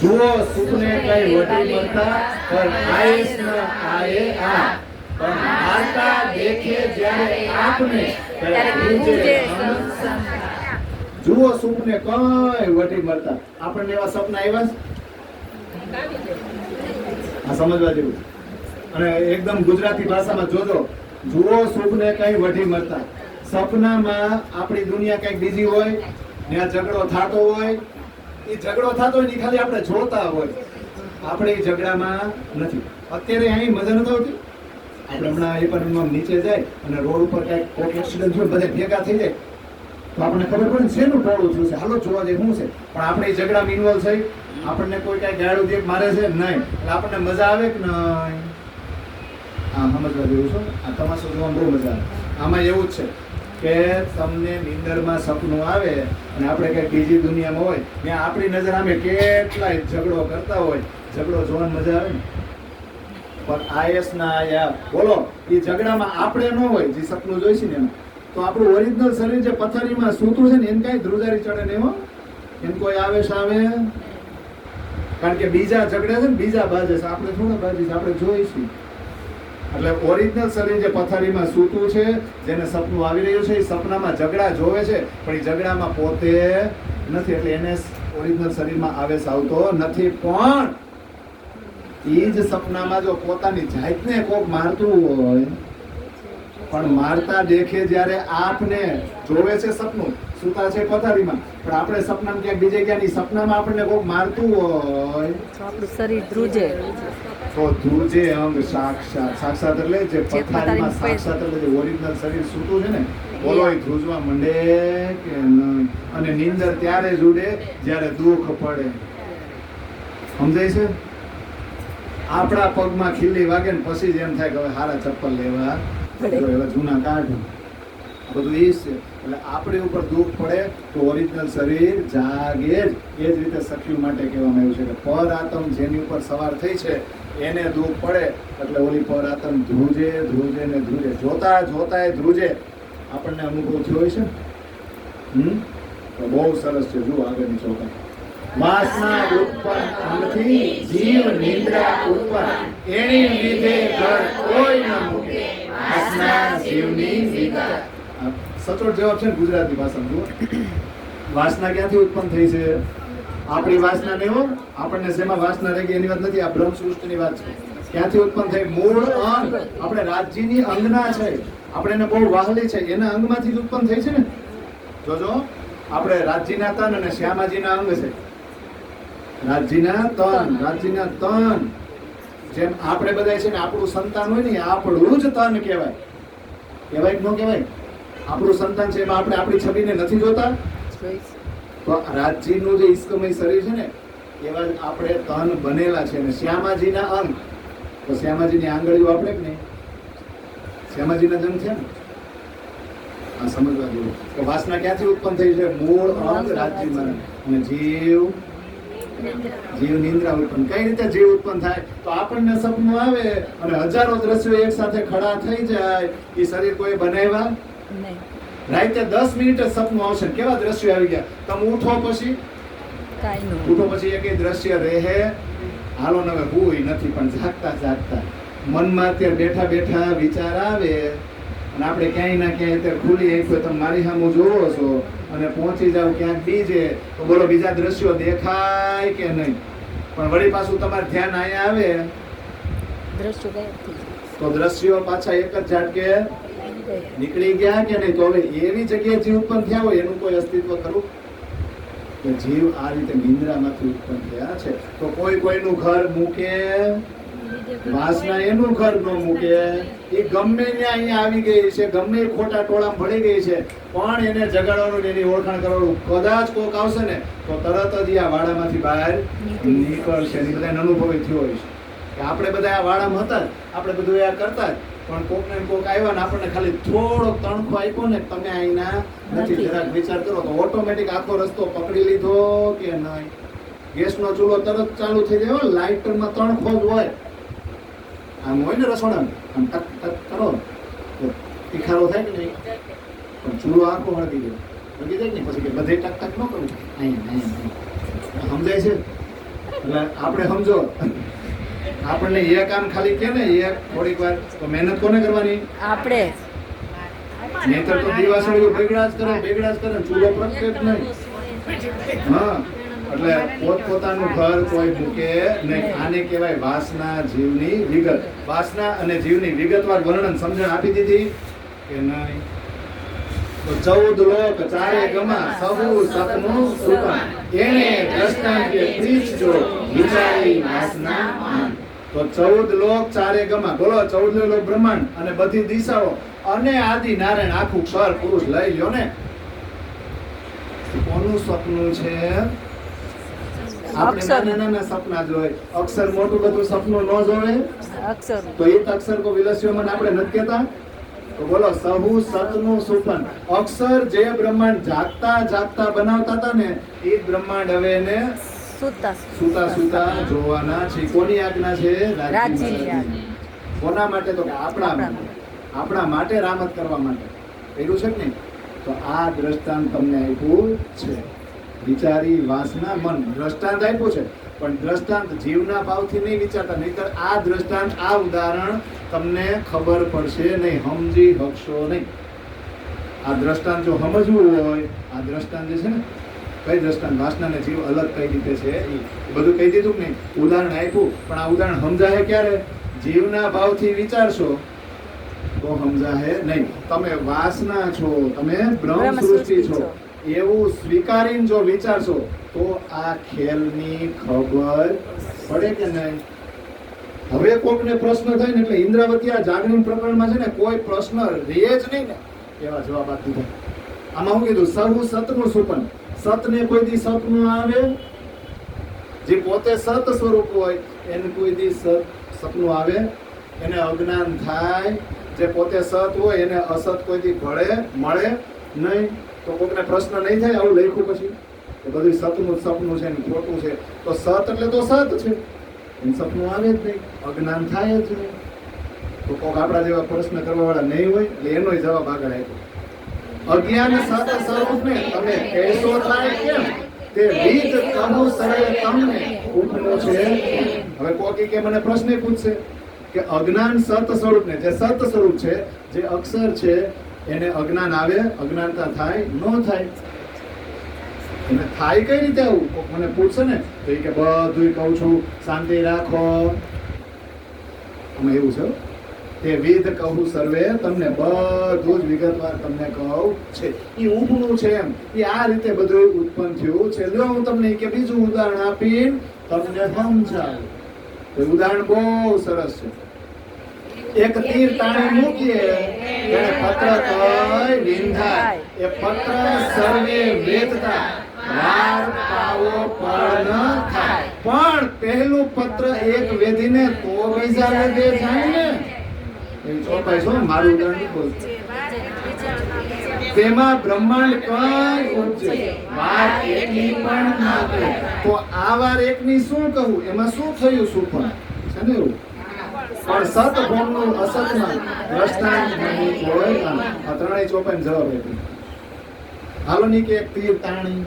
જુઓ સુખને કઈ વટી મળતા પણ આયેશ ન આયે આ, પણ મારતા દેખે જ્યારે આપને ત્યારે ધ્રુજે સંસાર. જુઓ સુખને કઈ વટી મળતા. આપણને એવા સપના આવ્યા છે? આ સમજવા જેવું. અને એકદમ ગુજરાતી ભાષામાં જોજો, જુઓ સુખને કઈ વઢી મળતા. સપનામાં આપણી દુનિયા કઈક બીજી હોય, ત્યાં ઝઘડો થતો હોય, એ ઝઘડો થતો હોય ને ખાલી આપણે જોતા હોય, આપણે એ ઝઘડામાં નથી. અત્યારે અહીં મજા નથી આવતી. આપણે હમણાં એપાર્ટમેન્ટમાં નીચે જાય અને રોડ ઉપર કઈક કોઈક એક્સિડન્ટ થયો, બધા ભેગા થઈ જાય તો આપણને ખબર પડે ને શેનું ટોળું થયું છે, હાલો જોવા જાય શું છે. પણ આપણે એ ઝઘડામાં ઇન્વોલ્વ થઈ, આપણને કોઈ કઈ ગાળું દે મારે છે નહીં, એટલે આપણને મજા આવે કે નહીં? હા, સમજવા જેવું છો. આ તમાશો જોવામાં બહુ મજા આવે. આમાં એવું જ છે કે તમને નીંદરમાં સપનું આવે અને આપણે કંઈક બીજી દુનિયામાં હોય, ત્યાં આપણી નજર આમે કેટલાય ઝઘડો કરતા હોય, ઝઘડો જોવાની મજા આવે ને. પણ આયસ ના આયા બોલો, એ ઝઘડામાં આપણે ન હોય, જે સપનું જોઈશે ને એમાં, તો આપણું ઓરિજિનલ શરીર જે પથારીમાં સૂતું છે ને એને કાંઈ ધ્રુજારી ચડે નહીં હો, એને કોઈ આવેશ આવે. કારણ કે બીજા ઝઘડે છે ને બીજા બાજે છે, આપણે થોડા બાજી છે, આપણે જોઈશું. એટલે ઓરિજિનલ શરીર જે પથારીમાં સૂતું છે, જેને સપનું આવી રહ્યું છે, એ સપનામાં ઝઘડા જોવે છે પણ એ ઝઘડામાં પોતે નથી, એટલે એને ઓરિજિનલ શરીરમાં આવેશ આવતો નથી. પણ એ જ સપનામાં જો પોતાની જાતને કોક મારતું હોય, પણ મારતા દેખે જ્યારે આપને જોવે છે સપનું, સૂતા છે પથારીમાં, પણ આપણે સપનામાં ક્યાંક બીજે ક્યાં સપનામાં આપણને કોક મારતું હોય તો આપણું શરીર ધ્રુજે. તો ધ્રુજે અંગ સાક્ષાત. સાક્ષાત એટલે જે પથારીમાં સાક્ષાત એટલે જે ઓરિજિનલ શરીર સૂતું છે ને, બોલો એ ધ્રુજવા મંડે કે નહીં. અને નીંદર ત્યારે જ ઉડે જ્યારે દુઃખ પડે. સમજાય છે? આપણા પગમાં ખીલ્લી વાગે ને પછી જ એમ થાય કે હવે સારા ચપ્પલ લેવા, એવા જૂના કાઢું. આ બધું એ છે. એટલે આપણી ઉપર દુઃખ પડે તો ઓરિજિનલ શરીર જાગે જ. એ જ રીતે સખીઓ માટે કહેવામાં આવ્યું છે કે પર આત્મ જેની ઉપર સવાર થઈ છે એને દુઃખ પડે એટલે ઓલી પર આત્મ ધ્રુજે ધ્રુજે ને ધ્રુજે, જોતા જોતા એ ધ્રુજે. આપણને અનુભવ થયો હોય છે. તો બહુ સરસ છે. જુઓ આગળની ચોપાઈ. વાસના ઉત્પન્ન અંગથી જીવ નિંદ્રા ઉત્પન્ન, એની લીધે ઘર કોઈ ન મૂકે, વાસના જીવની વિગત. સચોટ જવાબ છે ને ગુજરાતી ભાષામાં. જુઓ, વાસના ક્યાંથી ઉત્પન્ન થઈ છે? આપણી વાસના ને હો, આપણને શેમાં વાસના રહી ગઈ એની વાત નથી, આ બ્રહ્મ સૃષ્ટિની વાત છે. ક્યાંથી ઉત્પન્ન થઈ? મૂળ અંગ. આપણે રાજ્યની અંગના છે, આપણે એને બહુ વહાલી છે, એના અંગમાંથી જ ઉત્પન્ન થઈ છે ને. જોજો, આપણે રાજ્યના તન અને શ્યામાજીના અંગ છે. રાજ્યના તન, જેમ આપણે બધા છે ને આપણું સંતાન હોય ને, આપણું જ તન કહેવાય. કહેવાય કે ન કહેવાય? આપણું સંતાન છે, એમાં આપણે આપણી છબીને નથી જોતા. તો રાજ્યનું જે ઈશ્કમય શરીર છે ને, એવા જ આપણે તન બનેલા છે. અને શ્યામાજીના અંગ, તો શ્યામાજીની આંગળીઓ આપણે કે નહીં, શ્યામાજીના જન્મ છે ને. આ સમજવા જેવું કે વાસના ક્યાંથી ઉત્પન્ન થઈ છે? મૂળ અંગ રાજ્યમાં. અને જીવ નિંદ્રા ઉત્પન્ન. કઈ રીતે જીવ ઉત્પન્ન થાય? તો આપણને સપનું આવે અને હજારો દ્રશ્યો એક સાથે ખડા થઈ જાય. એ શરીર કોઈ બનાવ્યા નહીં. રાતે 10 મિનિટે સપનું આવશે, કેવા દ્રશ્યો આવી ગયા. તમે ઉઠો પછી એક દ્રશ્ય રહે. હાલો ને હવે ભૂય નથી, પણ જાગતા મનમાં અત્યારે બેઠા બેઠા વિચાર આવે અને આપણે ક્યાંય ના ક્યાંય અત્યારે ખુલી આંખો તમે મારી સામે જોવો છો અને પહોંચી જાવ ક્યાંક બીજે, તો બોલો બીજા દ્રશ્યો દેખાય કે નહીં? પણ વળી પાછું તમારે ધ્યાન અહીંયા આવે તો દ્રશ્યો પાછા એક જ ઝાટકે નીકળી ગયા કે નહીં? તો હવે એવી જગ્યાએ જીવ ઉત્પન્ન થયા હોય એનું કોઈ અસ્તિત્વ ખરું? કે જીવ આ રીતે નિંદ્રામાંથી ઉત્પન્ન થયા છે. તો કોઈ કોઈનું ઘર મૂકે, વાસના એનું ઘર ન મૂકે. એ ગમે ત્યાં અહીંયા આવી ગઈ છે, ગમે ખોટા ટોળામાં ભળી ગઈ છે, પણ એને જગાડવાનું, એની ઓળખાણ કરવાનું. કદાચ કોક આવશે ને તો તરત જ આ વાડામાંથી બહાર નીકળશે. એ બધા અનુભવી થયો હોય છે કે આપણે બધા આ વાડામાં હતા, આપણે બધું આ કરતા જ, પણ કોક ને કોક આવ્યા ને આપણને ખાલી થોડોક તણખો આપ્યો ને તમે અહીંના નથી નથી. જરાક વિચાર કરો તો ઓટોમેટિક આખો રસ્તો પકડી લીધો કે નહીં. ગેસનો ચૂલો તરત ચાલુ થઈ જાય હો, લાઇટરમાં તણખો જ હોય. આમ હોય ને રસોડામાં આમ ટક ટક કરો તો તીખારો થાય કે નહીં, પણ ચૂલો આખો હળગી ગયો હળગી જાય ને પછી કે બધે ટક ટક ન કરવું અહીંયા સમજાય છે. એટલે આપણે સમજો આપણને એ કામ ખાલી કે ને એક થોડીક વાર તો મહેનત કોને કરવાની? આપણે નહીતર તો દિવાસળીઓ બગડા જ કરે ચૂલો પ્રગટે જ નહીં. હા એટલે પોતપોતાનું ઘર કોઈ મૂકે નહીં. આને કહેવાય વાસના જીવની વિગત. વાસના અને જીવની વિગતવાર વર્ણન સમજણ આપી દીધી કે નહીં? તો 14 લોક ચારે ગમા સહુ સતનું સુતમ એને દ્રષ્ટાંતે પ્રીચજો વિચારી વાસના માન. તો 14 લોક ચારે ગમા બોલો 14 લોક બ્રહ્માંડ અને બધી દિશાઓ અને આદિ નારાયણ આખું ક્ષર પુરુષ લઈ લ્યો ને. કોનું સપનું છે? આપણે અક્ષર. નાના નાના સપના જોય, અક્ષર મોટું બધું સપનું ન જોવે અક્ષર તો એક અક્ષર કો વિલસ્યો મને આપણે નથી કહેતા. તો બોલો સહુ સતનું સુપન અક્ષર જે બ્રહ્માંડ જાગતા જાગતા બનાવતા હતા ને એ બ્રહ્માંડ હવે એને સુતા સુતા સુતા જોવાના છે. કોની આજ્ઞા છે? રાજ્યની રાજ્યની. કોના માટે? તો કે આપણા માટે. આપણા માટે રામત કરવા માટે કર્યું છે કે નહીં? તો આ દ્રષ્ટાંત તમને આપ્યું છે. વિચારી વાસના મન દ્રષ્ટાંત આપ્યું છે, પણ દ્રષ્ટાંત જીવના ભાવથી નહીં વિચારતા, નહીંતર આ દ્રષ્ટાંત આ ઉદાહરણ તમને ખબર પડશે નહીં, સમજી શકશો નહીં. આ દ્રષ્ટાંત જો સમજવું હોય, આ દ્રષ્ટાંત જે છે ને કઈ દ્રષ્ટાંત વાસના ને જીવ અલગ કઈ રીતે છે એ બધું કહી દીધું કે નહીં. ઉદાહરણ આપ્યું, પણ આ ઉદાહરણ સમજાય ક્યારે? જીવના ભાવથી વિચારશો તો સમજાય નહીં. તમે વાસના છો, તમે બ્રહ્મ સૃષ્ટિ છો એવું સ્વીકારીને જો વિચારશો તો આ ખેલની ખબર પડે કે નહીં? હવે કોકને પ્રશ્ન થાય ને એટલે ઇન્દ્રાવતી આ જાગરણ પ્રકરણમાં છે ને કોઈ પ્રશ્ન રહે જ નહીં ને એવા જવાબ આપી દીધા. આમાં શું કીધું? સહુ સતનું સુપન. સતને કોઈ દી સત ન આવે, જે પોતે સત સ્વરૂપ હોય એને કોઈ દી સપનું આવે, એને અજ્ઞાન થાય. જે પોતે સત હોય એને અસત કોઈ દી મળે નહીં. તો કોકને પ્રશ્ન નહીં થાય આવું લખ્યું પછી કે બધું સતનું સપનું છે ને ખોટું છે? તો સત એટલે તો સત છે, એને સપનું આવે જ નહીં, અજ્ઞાન થાય જ નહીં. તો કોક આપણા જેવા પ્રશ્ન કરવા વાળા નહીં હોય એટલે એનો જવાબ આગળ આપ્યો. અજ્ઞાન સત સ્વરૂપને તમે કહેશો થાય કેમ? તે વિદ કહું સરે તમને ઉપનો છે. હવે કોકી કે મને પ્રશ્ન પૂછશે કે અજ્ઞાન સત સ્વરૂપને, જે સત સ્વરૂપ છે, જે અક્ષર છે એને અજ્ઞાન આવે, અજ્ઞાનતા થાય ન થાય? અને થાય કઈ રીતે? આવું કોક મને પૂછશે ને તો એ કે બધું કહું છું, શાંતિ રાખો. આમાં એવું છે તે વિદ કહું સર્વે તમને બધું જ વિગતવાર તમને કહું છે. એ ઊભું છે એમ એ આ રીતે બધું ઉત્પન્ન થયું છે. લો હું તમને કે બીજું ઉદાહરણ આપીને તમને સમજાવું. તો ઉદાહરણ બહુ સરસ છે. એક તીર તાણી મૂકીએ એને પત્ર કઈ વિંધાય, એ પત્ર સર્વે વેદતા વાર પાવો પણ ન થાય. પણ પહેલું પત્ર એક વેદીને તો બીજા વેદે જાય ને. એ ચોપાઈ છો મારું ઉદાહરણ બોલ. તેમાં બ્રહ્માંડ કઈ ઉપજે વાર એકની પણ ના કરે. તો આ વાર એકની શું કહું? એમાં શું થયું? શું પણ છે ને એવું. પણ સત ભોગનું અસતમાં દ્રષ્ટાંત નહીં કોઈ કામ. આ ત્રણેય ચોપાઈને જવાબ આપ્યો. હાલો ની કે એક તીર તાણી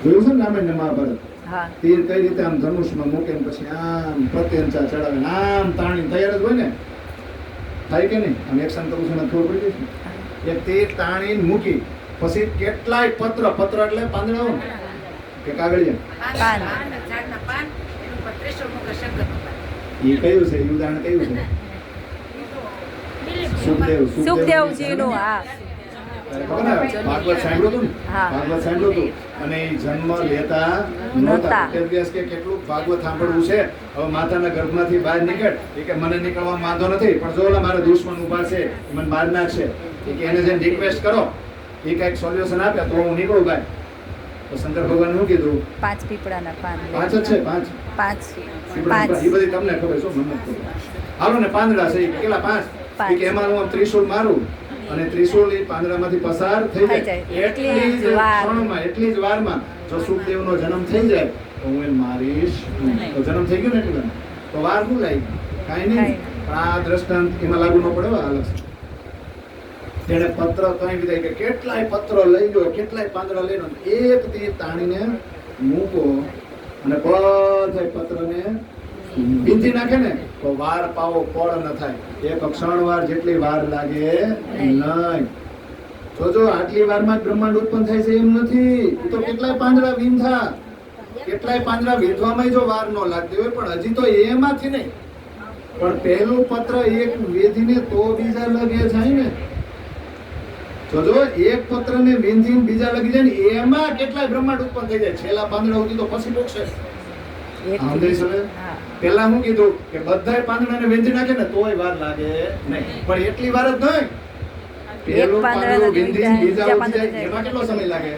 જોયું છે ને રામાયણ ને મહાભારત? હા તીર કઈ રીતે આમ ધનુષમાં મૂકે ને પછી આમ પ્રત્યંચા ચડાવે આમ તાણી તૈયાર જ હોય ને, થાય કે નહીં? આમ એક્શન કરું છું ખબર પડી જશે. એક તીર તાણી મૂકી પછી કેટલાય પત્ર એટલે પાંદડાઓ કે કાગળિયા પાન એ કયું છે? એ ઉદાહરણ કયું છે? સુખદેવજીનું. હા ભાગવત સાંભળ્યું હતું ને? હા. ભાગવત સાંભળ્યું હતું અને એ જન્મ લેતા નહોતા. નહોતા. તે દિવસ કે કેટલું ભાગવત સાંભળવું છે. હવે માતાના ગર્ભમાંથી બહાર નીકળ એ કે મને નીકળવામાં વાંધો નથી, પણ જો ઓલા મારા દુશ્મન ઉભા છે એ મને માર નાખશે, એ કે એને જેને રિક્વેસ્ટ કરો એ કઈક સોલ્યુશન આપે તો હું નીકળું ભાઈ. તો શંકર ભગવાન શું કીધું? 5 પીપળાના પાન. 5 જ છે, 5 પાંચ એ બધી તમને ખબર છે, મને નથી ખબર. હાલો ને પાંદડા છે ઈ કે કેટલા 5 પાંચ. કે એમાં હું આમ ત્રિશૂળ મારું અને ત્રિશૂળ એ પાંદડામાંથી પસાર થઈ થઈ જાય જાય. એટલી જ વાર. ક્ષણમાં એટલી જ વારમાં જો સુખદેવનો જન્મ થઈ જાય તો હું એને મારીશ નહીં. તો જન્મ થઈ ગયો ને એટલે તો વાર શું લાગી કાંઈ નહીં. પણ આ દ્રષ્ટાંત એમાં લાગુ ન પડે હો, આ લક્ષ તેને પત્ર કઈ વિધાય કે કેટલાય પત્રો લઈ લો કેટલાય પાંદડા લઈ લો એક તીર તાણીને મૂકો અને બધા પત્રને બીંધી નાખે ને તો વાર પાવો પળ ન થાય એક ક્ષણ વાર જેટલી વાર લાગે નહીં. જોજો આટલી વારમાં જ બ્રહ્માંડ ઉત્પન્ન થાય છે એમ નથી. એ તો કેટલાય પાંદડા વીંધા કેટલાય પાંદડા વીંધવામાં જો વાર ન લાગતી હોય પણ હજી તો એમાંથી નહીં. પણ પહેલું પત્ર એક વેધીને તો બીજા લગે જાય ને. જોજો એક પત્રને વીંધીને બીજા લગી જાય ને એમાં કેટલાય બ્રહ્માંડ ઉત્પન્ન થઈ જાય. છેલ્લા પાંદડા સુધી તો પછી ટોકશે. સમજાય છે? હા. પેલા હું કીધું કે બધાય પાંદડાને વીંધી નાખે ને તોય વાર લાગે નહીં. પણ એટલી વાર જ નહીં. પેલું પાંદડું વીંધીને બીજા ઉઠી જાય એમાં કેટલો સમય લાગે?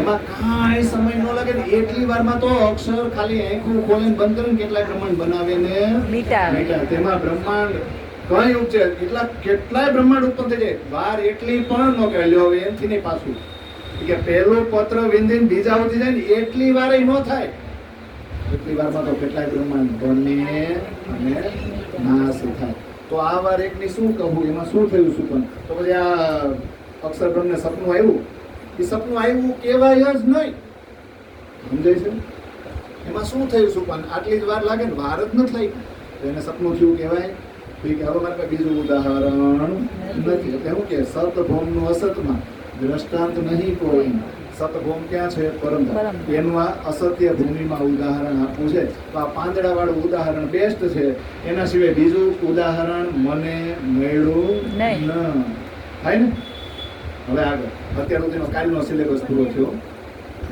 એમાં કાંઈ સમય ન લાગે ને એટલી વારમાં તો અક્ષર ખાલી આંખું ખોલીને બંધ કરીને કેટલાય બ્રહ્માંડ બનાવે ને મીટાવે. તેમાં બ્રહ્માંડ કઈ ઉપજે એટલા કેટલાય બ્રહ્માંડ ઉત્પન્ન થઈ જાય. વાર એટલી પણ ન કહે લ્યો હવે એમથી નહીં પાછું કે પહેલું પત્ર વિંધીને બીજા ઉઠી જાય ને એટલી વાર ન થાય. એટલી વારમાં તો કેટલાય બ્રહ્માંડ બને અને નાશ થાય. તો આ વાર એકની શું કહું એમાં શું થયું શું પણ તો પછી આ અક્ષરબ્રહ્મને સપનું આવ્યું એ સપનું આવ્યું કહેવાય જ નહીં. સમજાય છે? એમાં શું થયું શું પણ આટલી જ વાર લાગે ને વાર જ ન થાય તો એને સપનું થયું કહેવાય. તો કે હવે મારે પાસે બીજું ઉદાહરણ નથી. એટલે શું કે સતભૌમનું અસતમાં દ્રષ્ટાંત નહીં કોઈ. સતભૌમ ક્યાં છે? પરમધામ. એનું આ અસત્ય ભૂમિમાં ઉદાહરણ આપવું છે. તો આ પાંદડા વાળું ઉદાહરણ બેસ્ટ છે. એના સિવાય બીજું ઉદાહરણ મને મળ્યું નહીં. ન થાય ને. હવે આગળ અત્યાર સુધીનો કાલનો સિલેબસ પૂરો થયો.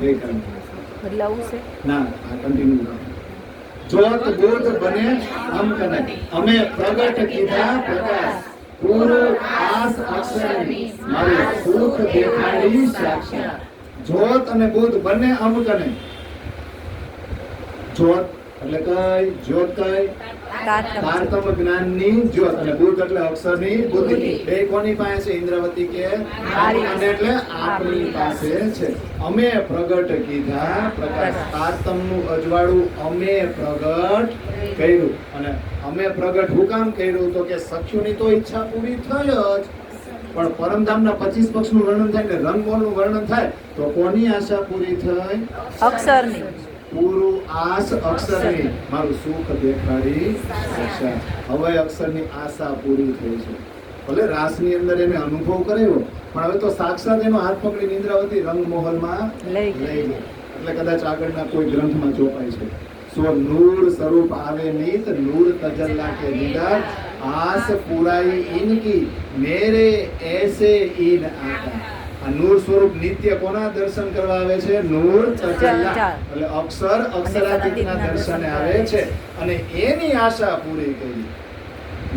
એ કારણ બદલાવું છે. ના આ કન્ટિન્યુ જોત બોધ બને અમ કને અમે પ્રગટ કીધા પ્રકાશ પૂરું આસ અક્ષરની મારું સુખ દેખાડી સાક્ષાત. જોત અને બોધ બંને અમ કને. જોત એટલે કઈ જ્યોત કઈ તારતમ જ્ઞાનની જ્યોત અને બુદ્ધ એટલે અક્ષરની બુદ્ધિ. બે કોની પાસે છે? ઇન્દ્રવતી કે અને એટલે આપણી પાસે છે. અમે પ્રગટ કીધા પ્રકાશ. તારતમનું અજવાળું અમે પ્રગટ કર્યું. અને અમે પ્રગટ હું કામ કર્યું તો કે સખ્યુની તો ઈચ્છા પૂરી થઈ જ પણ પરમધામના 25 પક્ષનું વર્ણન થાય ને રંગમોલનું વર્ણન થાય તો કોની આશા પૂરી થઈ? અક્ષરની. પૂરું આસ અક્ષરની મારું સુખ દેખાડી શકશે. હવે અક્ષરની આશા પૂરી થઈ છે. ભલે રાસની અંદર એને અનુભવ કર્યો પણ હવે તો સાક્ષાત એનો હાથ પકડી ઇન્દ્રાવતી રંગમહોલમાં લઈ લઈ ગઈ. એટલે કદાચ આગળના કોઈ ગ્રંથમાં ચોપાય છે સો નૂર સ્વરૂપ આવે નીત નૂર તજલ્લા કે દીદાર આસ પુરાઈ ઇનકી મેરે એસે ઇન આકા. આ નૂર સ્વરૂપ નિત્ય કોના દર્શન કરવા આવે છે? નૂર તજલ્લા એટલે અક્ષર અક્ષરાતીતના દર્શને આવે છે અને એની આશા પૂરી કરી.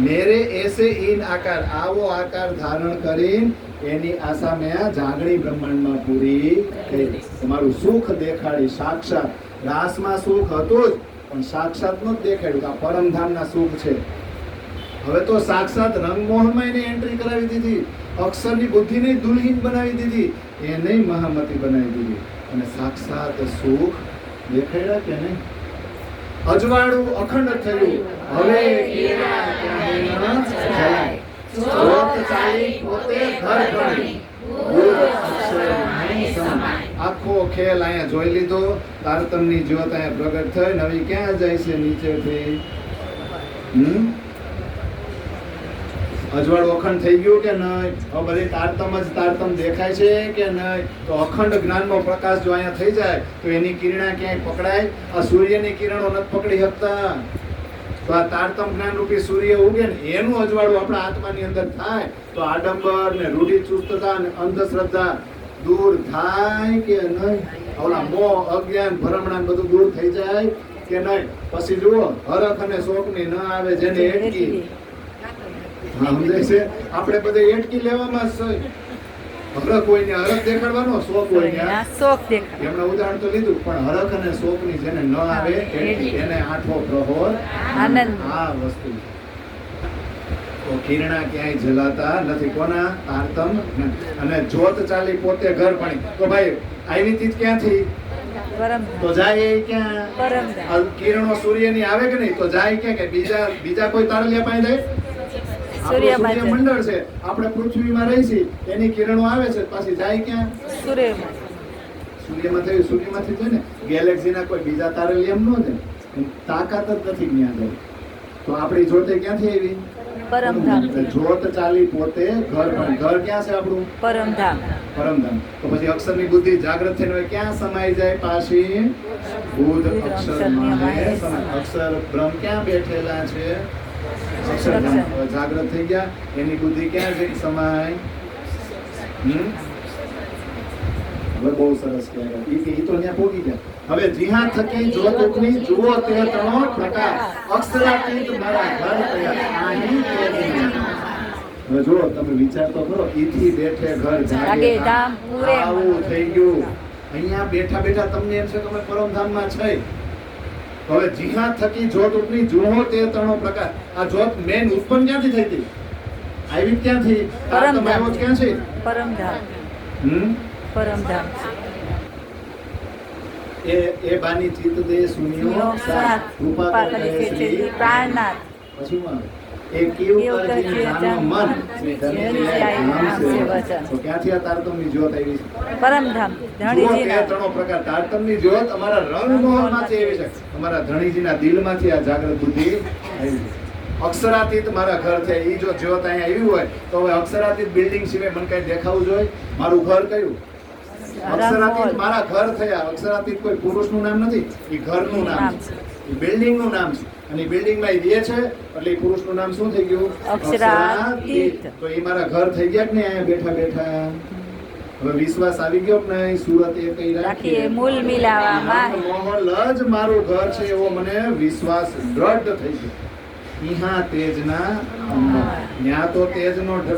મેરે એસે ઇન આકાર આવો આકાર ધારણ કરીને એની આશા મેં જાગણી બ્રહ્માંડમાં પૂરી કરી. તમારું સુખ દેખાડી સાક્ષાત. રાસમાં સુખ હતું જ પણ સાક્ષાત નું જ દેખાડ્યું. આ પરમધામના સુખ છે. હવે તો સાક્ષાત રંગમોહનમાં એને એન્ટ્રી કરાવી દીધી. અક્ષરની બુદ્ધિને દુલહીન બનાવી દીધી. એને મહામતી બનાવી દીધી અને સાક્ષાત સુખ દેખાડ્યા કે નહીં? અજવાળું અખંડ થયું. હવે આખો ખેલ અહીંયા જોઈ લીધો. તારતમની જ્યોત અહીંયા પ્રગટ થઈ. નવી ક્યાં જાય છે? નીચેથી. અજવાળું અખંડ થઈ ગયું કે નહીં? હવે બધી તારતમ જ તારતમ દેખાય છે કે નહીં? તો અખંડ જ્ઞાનનો પ્રકાશ જો અહીંયા થઈ જાય તો એની કિરણા ક્યાંય પકડાય? આ સૂર્યની કિરણો નથી પકડી શકતા. તો આ તારતમ જ્ઞાન રૂપી સૂર્ય ઉગે ને એનું અજવાળું આપણા આત્માની અંદર થાય તો આડંબર ને રૂઢિચુસ્તતા ને અંધશ્રદ્ધા દૂર થાય કે નહીં? ઓલા મોહ અજ્ઞાન ભરમણા બધું દૂર થઈ જાય કે નહીં? પછી જુઓ હરખ અને શોકની ન આવે જેને એટકી. હા સમજાય છે? આપણે બધે એટકી લેવામાં જ છે. હરખ હોય ને હરખ દેખાડવાનો, શોખ હોય ને આ શોખ દેખાય. એમણે ઉદાહરણ તો લીધું, પણ હરખ અને શોખની જેને ન આવે એને આઠો પ્રહોર આનંદ. આ વસ્તુ છે. તો કિરણા ક્યાંય જલાતા નથી. કોના? તારતમ. અને જોત ચાલી પોતે ઘર પાણી. તો ભાઈ આવી ચીજ ક્યાંથી? પરમધામ. તો જાય એ ક્યાં? પરમધામ. આ કિરણો સૂર્યની આવે કે નહીં, તો જાય ક્યાં? કે બીજા કોઈ તારલિયા પાસે જાય? આપણું સૂર્યમાં સૂર્ય મંડળ છે, આપણે પૃથ્વીમાં રહી છીએ, એની કિરણો આવે છે, પાછી જાય ક્યાં? સૂર્યમાં. સૂર્યમાં થયું, સૂર્યમાંથી થયું ને. ગેલેક્સીના કોઈ બીજા તારલિયા એમ ન જાય, એમ તાકાત જ નથી ત્યાં જાય. તો આપણી જોતે ક્યાંથી આવી? પરમધામ. એટલે જોત ચાલી પોતે ઘર પણ. ઘર ક્યાં છે આપણું? પરમધામ. પરમધામ. તો પછી અક્ષરની બુદ્ધિ જાગૃત થઈને હવે ક્યાં સમાઈ જાય? પાછી બુદ્ધ અક્ષરમાં સમાય. અક્ષર બ્રહ્મ ક્યાં બેઠેલા છે? અક્ષરધામ. હવે જાગૃત થઈ ગયા, એની બુદ્ધિ ક્યાં જઈ સમાય? હવે બહુ સરસ કહેવાય. ઈ તો ત્યાં પોગી ગયા. હવે જીહા થકી જોત ઉપની જુઓ તે ત્રણો પ્રકાર. અક્ષરાતીત મારા ઘર તૈયાર. અહીં તેજના. હવે જો તમે વિચાર તો કરો, ઈથી બેઠે ઘર જાગે ધામ પૂરે. આવું થઈ ગયું. અહીંયા બેઠા બેઠા તમને એમ છે કે અમે પરમધામમાં છે. હવે જીહા થકી જોત ઉપની જુઓ તે ત્રણો પ્રકાર. આ જોત મેન ઉત્પન્ન ક્યાંથી થઈ હતી? આવી ક્યાંથી? પરમધામ. આવ્યો ક્યાં છે? પરમધામ. પરમધામ. એ બાની ચિત્ત દે સુનિયો સાથ રૂપા કરે શ્રી પ્રાણનાથ. પછી શું આવે? એ કેવ કરજી જાનો મન શ્રી ધણી નામ છે વચન. તો ક્યાંથી આ તારતમની જ્યોત આવી છે? પરમધામ. જ્યોત એ ધણીજીના. ત્રણો પ્રકાર. તારતમની જ્યોત અમારા રંગમોહનમાંથી આવી છે, અમારા ધણીજીના દિલમાંથી આ જાગૃત બુદ્ધિ આવી છે. અક્ષરાતીત મારા ઘર છે. ઈ જો જ્યોત અહીંયા આવી હોય તો હવે અક્ષરાતીત બિલ્ડિંગ સિવાય મને કઈ દેખાવું જોઈએ? મારું ઘર કયું? અક્ષરાતીત મારા ઘર થયા. અક્ષરાતીત કોઈ પુરુષનું નામ નથી, એ ઘરનું નામ છે, એ બિલ્ડિંગનું નામ છે. અને બિલ્ડિંગમાં એ રહે છે, એટલે એ પુરુષનું નામ શું થઈ ગયું? અક્ષરાતીત. તો એ મારા ઘર થઈ ગયા કે નહીં? અહીંયા બેઠા બેઠા હવે વિશ્વાસ આવી ગયો કે નહીં? સુરત એ કઈ રાખીએ મૂલ મિલાવામાં. મોહલ જ મારું ઘર છે એવો મને વિશ્વાસ દ્રઢ થઈ ગયો. ઈહા તેજના અંબર. ત્યાં તો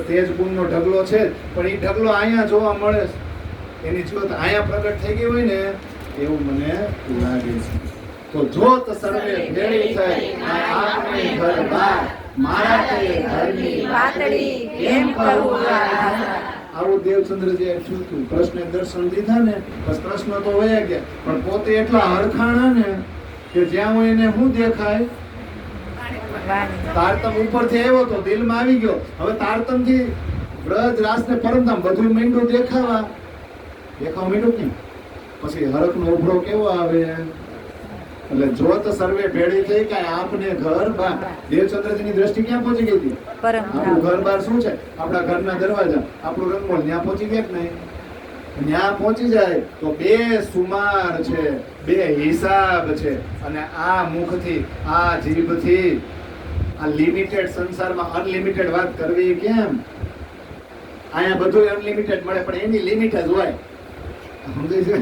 તેજ ગુણનો ઢગલો છે, પણ એ ઢગલો અહીંયા જોવા મળે છે. એની જ્યોત અહીંયા પ્રગટ થઈ ગઈ હોય ને એવું મને લાગે છે. તો જોત સર્વે ભેળી થઈ આપને ઘર બાર મારા તે ઘરની વાતડી કેમ કરું આવું દેવચંદ્રજી થયું. કૃષ્ણે દર્શન દીધા ને બસ કૃષ્ણ તો વયા ગયા, પણ પોતે એટલા હરખાણા ને કે જ્યાં હોય એને શું દેખાય? તારતમ ઉપરથી આવ્યો તો દિલમાં આવી ગયો. હવે તારતમ થી વ્રજ રાસ ને પરમધામ બધું મીંડું દેખાવા મીંડું નહીં. પછી હરખ નો ઉભરો કેવો આવે? એટલે જોત સર્વે ભેળી થઈ કે આપને ઘર બાર. દેવચંદ્રજી ની દ્રષ્ટિ ક્યાં પહોંચી ગઈ હતી? આપણું ઘર બાર શું છે? આપણા ઘરના દરવાજા, આપણું રંગમોલ ત્યાં પહોંચી ગયા કે નહીં? ત્યાં પહોંચી જાય તો બે સુમાર છે, બે હિસાબ છે. અને આ મુખથી આ જીભથી આ લિમિટેડ સંસારમાં અનલિમિટેડ વાત કરવી કેમ? અહીંયા બધું અનલિમિટેડ મળે, પણ એની લિમિટ જ હોય. સમજાય છે?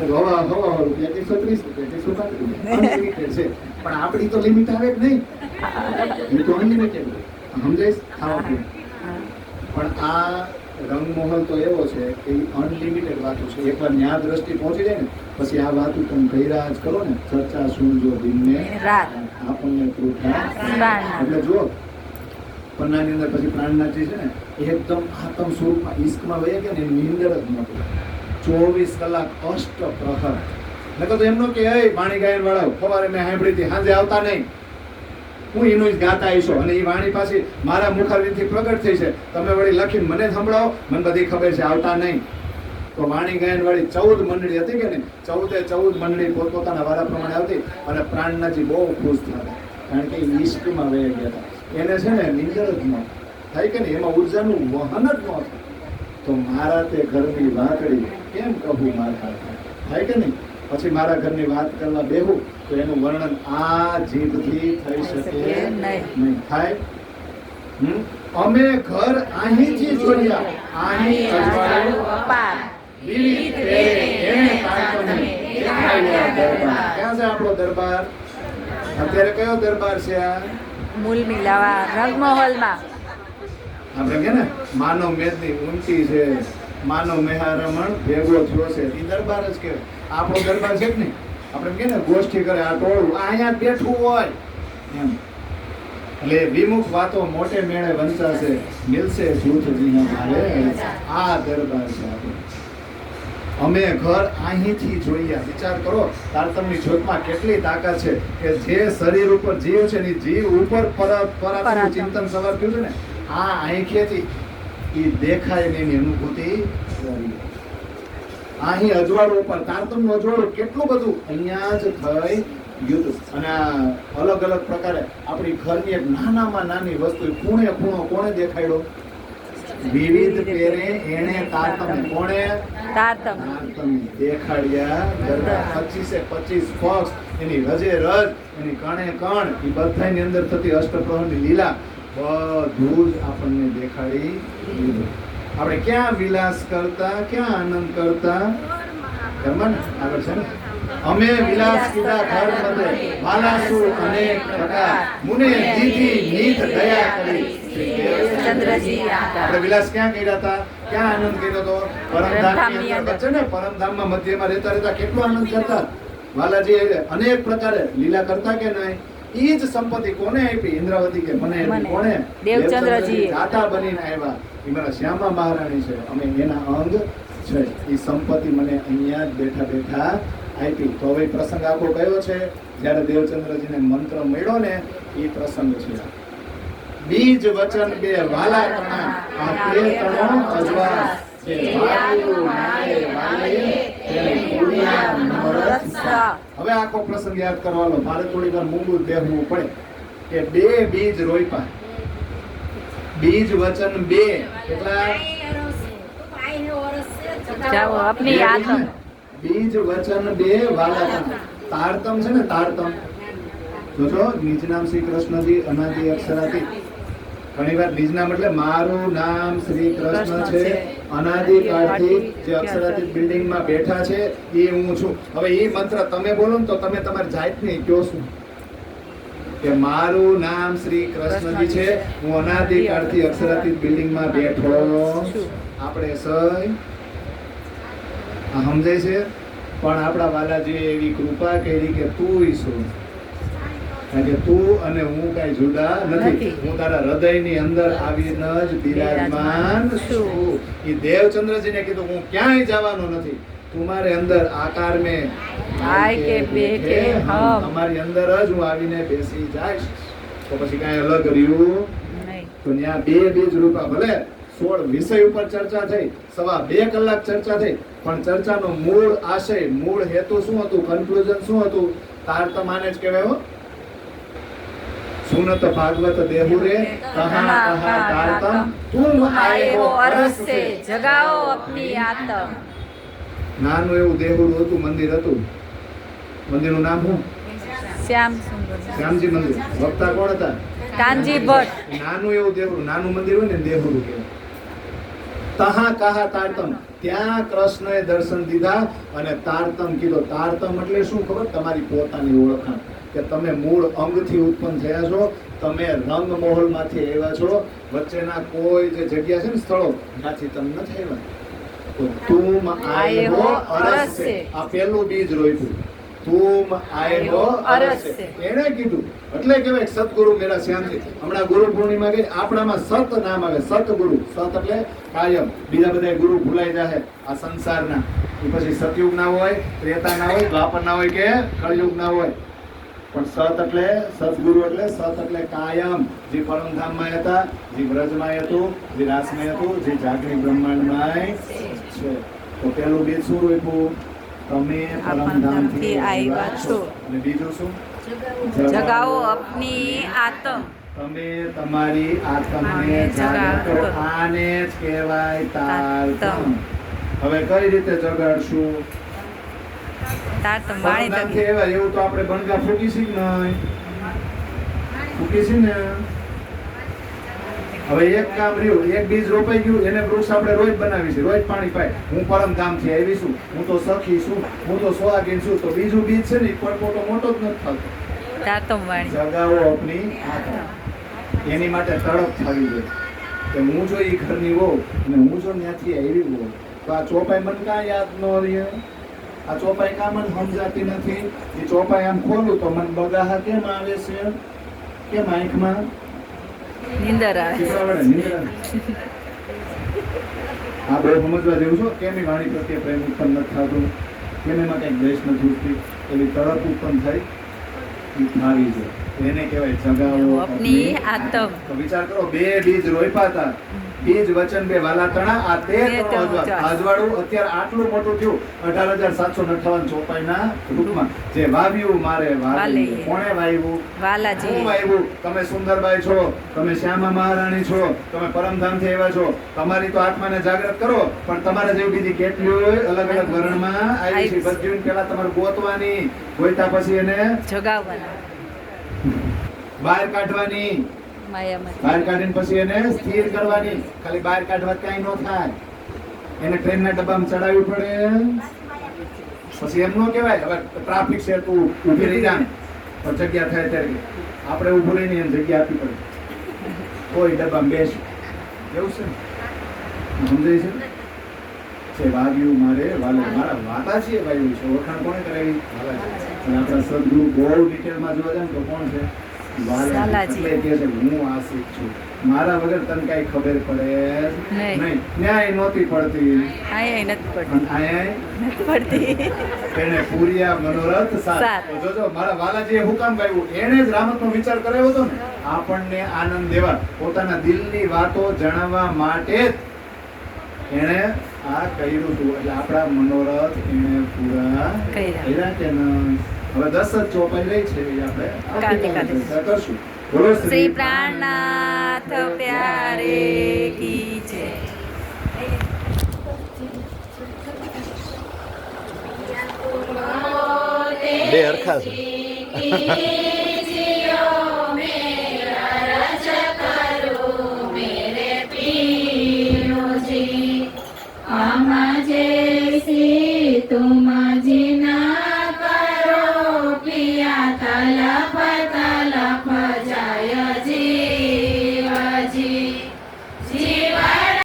હવા રૂપિયા 130 રૂપિયા 135 અનલિમિટેડ છે, પણ આપણી તો લિમિટ આવે જ નહીં. એ તો અનલિમિટેડ સમજાય ખાવા પીવા. પણ આ રંગમોહલ તો એવો છે કે એ અનલિમિટેડ વાતો છે. એકવાર ન્યા દ્રષ્ટિ પહોંચી જાય ને પછી આ વાતો તમે કર્યા જ કરો ને. ચર્ચા સુનજો દિનને રાત આપણને કૃપા. એટલે જો પન્નાની અંદર પછી પ્રાણનાથજી છે ને એકદમ આત્મ સ્વરૂપમાં ઈશ્કમાં વહી ગયા ને નીંદર જ નહોતી. 24 કલાક અષ્ટ પ્રહર. નકર તો એમનો કે એ વાણી ગાયન વાળા સવારે મેં સાંભળી હતી સાંજે આવતા નહીં, હું એનું જ ગાતા આવીશું. અને એ વાણી પાછી મારા મુખારવિંદથી પ્રગટ થઈ છે, તમે વળી લખીને મને સંભળાવો, મને બધી ખબર છે, આવતા નહીં. તો વાણી ગાયન વાળી 14 મંડળી હતી કે નહીં? 14 મંડળી પોતપોતાના વારા પ્રમાણે આવતી. અને પ્રાણનાથજી બહુ ખુશ થયા, કારણ કે એ ઈશ્કમાં વહી ગયા હતા. એને છે ને નીંદર જ ન થાય કે નહીં, એમાં ઉર્જાનું વહન જ ન થાય. તો મારા તે ઘરની વાતડી કેમ કહું મારા થાય કે નહીં? પછી મારા ઘરની વાત કરવા બેહું તો એનું વર્ણન આ જીભથી થઈ શકે નહીં. થાય અમે ઘર અહીંથી જોડ્યા, અહીં અજવાળું અપાર વિવિધ પેરે એને તારતમે દેખાડ્યા દરબાર. ક્યાં છે આપણો દરબાર? અત્યારે કયો દરબાર છે? આ મૂલ મિલાવા રંગમહોલમાં. આપણે કે ને માનવ મેદની ઊંટી છે, માનવ મેહારમણ ભેગો થયો છે, એ દરબાર જ કહેવાય. આપણો દરબાર છે કે નહીં? આપણે કે ને ગોષ્ઠી કરે આ ટોળું આ અહીંયા બેઠું હોય એમ. એટલે વિમુખ વાતો મોટે મેળે વંચાશે, મિલશે જૂથ જીના ભારે. આ દરબાર છે આપણો. અમે ઘર અહીંથી જોઈએ. વિચાર કરો તારતમની જ્યોતમાં કેટલી તાકાત છે કે જે શરીર ઉપર જીવ છે ને જીવ ઉપર પરાત્મનું ચિંતન સવાર થયું છે ને આ આંખેથી એ દેખાય ને એની અનુભૂતિ કરી. અહીં અજવાળું ઉપર તારતમનું અજવાળું કેટલું બધું અહીંયા જ થઈ ગયું. અને અલગ અલગ પ્રકારે આપણી ઘરની એક નાનામાં નાની વસ્તુ ખૂણે ખૂણો કોણે દેખાડ્યો? વિવિધ પેરે એને તારતમ કોણે તારતમ દેખાડ્યા. 25 પક્ષ એની રજે રજ એની કણે કણ એ બધાની અંદર થતી અષ્ટપ્રહરની લીલા બધું જ આપણને દેખાડી દીધું. આપણે ક્યાં વિલાસ કરતા, ક્યાં આનંદ કરતા? ઘરમાં ને આગળ છે ને અમે વિલાસ કીધા ઘર બધે વાલાસુ અનેક પ્રકાર મુને દીધી નીત દયા કરી. ચંદ્રજી આપણે વિલાસ ક્યાં કર્યા હતા? ક્યાં આનંદ કર્યો હતો? પરમધામની અંદર છે ને પરમધામમાં મધ્યમાં રહેતા રહેતા કેટલો આનંદ કરતા. વાલાજી અનેક પ્રકારે લીલા કરતા કે નહીં? ઈ જ સંપત્તિ કોને આપી? ઇન્દ્રાવતી કે મને આપી. કોણે? દેવચંદ્રજી દાતા બનીને આવ્યા. એ મારા શ્યામા મહારાણી છે, અમે એના અંગ છે. એ સંપત્તિ મને અહીંયા જ બેઠા બેઠા આપી. તો હવે પ્રસંગ આખો કયો છે? જ્યારે દેવચંદ્રજીને મંત્ર મળ્યો ને એ પ્રસંગ છે. બીજ વચન બે વાલા તણા આ તે તણો અજવાસ જે વાયુ નાય વાલે તેની કુડિયા નમરત. હવે આખો પ્રસંગ યાદ કરવાનો. મારે થોડી વાર મૂંગું બેહવું પડે કે બે બીજ રોપ્યા. બીજ વચન બે કેટલા? જાઓ આપની આતમ. બીજ વચન બે વાલા તણા. તારતમ છે ને તારતમ જોજો. નિજ નામ શ્રી કૃષ્ણજી અનાદિ અક્ષરાથી. ઘણી વાર નિજ નામ એટલે મારું નામ શ્રી કૃષ્ણ છે, અનાદિ કાળથી જે અક્ષરાથી બિલ્ડિંગમાં બેઠા છે એ હું છું. હવે એ મંત્ર તમે બોલો ને તો તમે તમારી જાતને કહો શું કે મારું નામ શ્રી કૃષ્ણજી છે, હું અનાદિ કાળથી અક્ષરાથી બિલ્ડિંગમાં બેઠો છું. આપણે સહી સમજાય છે. પણ આપણા વાલાજીએ એવી કૃપા કરી કે તું શું, કારણ કે તું અને હું કઈ જુદા નથી. હું તારા હૃદયની અંદર આવીને જ બિરાજમાન છું. એ દેવચંદ્રજીને કીધું હું ક્યાંય જવાનો નથી, તમારે અંદર આકાર મેં આય કે બેઠે હમ. તમારી અંદર જ હું આવીને બેસી જઈશ. તો પછી કાંઈ અલગ રહ્યું નહીં. તો ત્યાં બે બીજ રૂપા. ભલે 16 વિષય ઉપર ચર્ચા થઈ, 2.5 કલાક ચર્ચા થઈ, પણ ચર્ચાનો મૂળ આશય, મૂળ હેતુ શું હતું? કન્ક્લુઝન શું હતું? તારતમ આને જ કહેવાય હો. સુનત ભાગવત દેહુરે કહા કહા તારતમ તુમ આએ હો અરસ સે જગાઓ અપની આતમ. નાનું એવું દેહુરું હતું, મંદિર હતું. મંદિરનું નામ શું? શ્યામ સુંદર શ્યામજી મંદિર. વક્તા કોણ હતા? કાનજી ભટ્ટ. નાનું એવું દેહુરું, નાનું મંદિર હોય ને દેહુરું કહેવાય. તહા કહા તારતમ, ત્યાં કૃષ્ણએ દર્શન દીધા અને તારતમ કીધો. તારતમ એટલે શું ખબર? તમારી પોતાની ઓળખાણ, કે તમે મૂળ અંગથી ઉત્પન્ન થયા છો, તમે રંગ મહોલમાંથી આવ્યા છો. વચ્ચેના કોઈ જે જગ્યા છે ને સ્થળો ત્યાંથી તમે નથી આવ્યા. તો તુમ આએ હો અરસ સે. આ પહેલું બીજ રોપ્યું. તુમ આએ હો અરસ સે. એણે કીધું. એટલે કહેવાય સતગુરુ મેરા શ્યામજી. હમણાં ગુરુ પૂર્ણિમા ગઈ, આપણામાં સત નામ આવે. સતગુરુ. સત એટલે કાયમ. બીજા બધા ગુરુ ભૂલાઈ જાય આ સંસારના. એ પછી સતયુગ ના હોય, ત્રેતા ના હોય, દ્વાપર ના હોય કે કળયુગ ના હોય. પણ સત એટલે સદગુરુ એટલે સત એટલે કાયમ. જે પરમધામમાં હતા, જે વ્રજમાં હતું, જે રાસમાં હતું, જે જાગૃત બ્રહ્માંડમાં છે. તો પેલું બીજ શું રોપ્યું? તમે પરમધામથી આવ્યા છો. અને બીજું શું? જગાઓ અપની આતમ. તમે તમારી આત્મને જાગૃત કરો. આને જ કહેવાય તારતમ. હવે કઈ રીતે જગાડશું? તારતમ વાણી પરમધામથી આવ્યા એવું તો આપણે બણગા ફૂકીશી કે નહીં? ફૂકીશી ને. હવે એક કામ રહ્યું, એક બીજ રોપાઈ ગયું, એને વૃક્ષ આપણે રોજ બનાવીશું, રોજ પાણી પાય. હું પરમધામથી આવી છું, હું તો સખી છું, હું તો સોહાગીન છું. તો બીજું બીજ છે ને પોટો મોટો જ નથી થતો. તારતમ વાણી જગાવો આપની આત્મા. એની માટે તડપ થવી જોઈએ. કે હું જો એ ઘરની હોઉં અને હું જો ત્યાંથી આવી હોઉં તો આ ચોપાઈ મને કાંઈ યાદ ન રહે. આ ચોપાઈ કાં મને સમજાતી નથી. એ ચોપાઈ આમ ખોલું તો મને બગાહા કેમ આવે છે, કેમ આંખમાં નીંદર આવે. ચીકણા વડે નીંદર આવે. આ બહુ સમજવા જેવું છો. કેમ એ વાણી પ્રત્યે પ્રેમ ઉત્પન્ન નથી થતું, કેમ એમાં કંઈક દ્વેષ નથી ઉઠતી, એવી તરત ઉત્પન્ન થઈ ઈ થાવી છે. એને કહેવાય જગાવો અપની આતમ. તો વિચાર કરો, બે બીજ રોપ્યા હતા, બીજ વચન બે વાલા તણા, આ તે આજવાળું અત્યારે આટલું મોટું થયું 18,758 ચોપાઈના રૂપમાં. જે વાવ્યું મારે વાવ્યું. કોણે વાવ્યું? વાલાજી. હું વાવ્યું. તમે સુંદરબાઈ છો, તમે શ્યામા મહારાણી છો, તમે પરમધામથી આવ્યા છો, તમારી તો આત્માને જાગૃત કરો. પણ તમારે જેવી બીજી કેટલી અલગ અલગ વર્ણમાં આવી છે, બધી પેલા તમારે ગોતવાની, ગોત્યા પછી એને જગાવવાના બહાર કાઢવાની, માયામાં. બહાર કાઢીને પછી એને સ્થિર કરવાની. ખાલી બહાર કાઢવા ક્યાંય ન થાય, એને ટ્રેનના ડબ્બામાં ચડાવવી પડે. પછી એમ ન કહેવાય હવે ટ્રાફિક છે તું ઊભી રહી જા, પણ જગ્યા થાય ત્યારે આપણે ઊભું રહીને એને જગ્યા આપવી પડે. કોઈ ડબ્બામાં બેસ એવું છે ને, સમજાય છે? છે વાગ્યું મારે વાલે, મારા વાતા છે વાગ્યું છે. ઓળખાણ કોણે કરાવી? વાલાજી. અને આપણા સદગુરુ બહુ ડિટેલમાં જોવા જાય ને તો કોણ છે? વાલાજી. એટલે કહે છે હું આશિક છું, મારા વગર તને કાંઈ ખબર પડે નહીં. ન્યાય નહોતી પડતી, આયા નથી પડતી. અને આયા નથી પડતી. એને પૂર્યા મનોરથ સાથ. તો જોજો મારા વાલાજીએ હું કામ ગાયું, એને જ રામતનો વિચાર કર્યો હતો ને, આપણને આનંદ દેવા, પોતાના દિલની વાતો જણાવવા માટે જ એને આ કર્યું હતું. એટલે આપણા મનોરથ એને પૂરા કર્યા કે ન. હવે 10 જ ચોપાઈ રહી છે, એ આપણે આવતીકાલે ચર્ચા કરશું. બોલો શ્રી પ્રાણનાથ પ્યારે કી જય. બે હરખા છે. तुम जिना करो पिया तलप तलप जय जीव जी जीव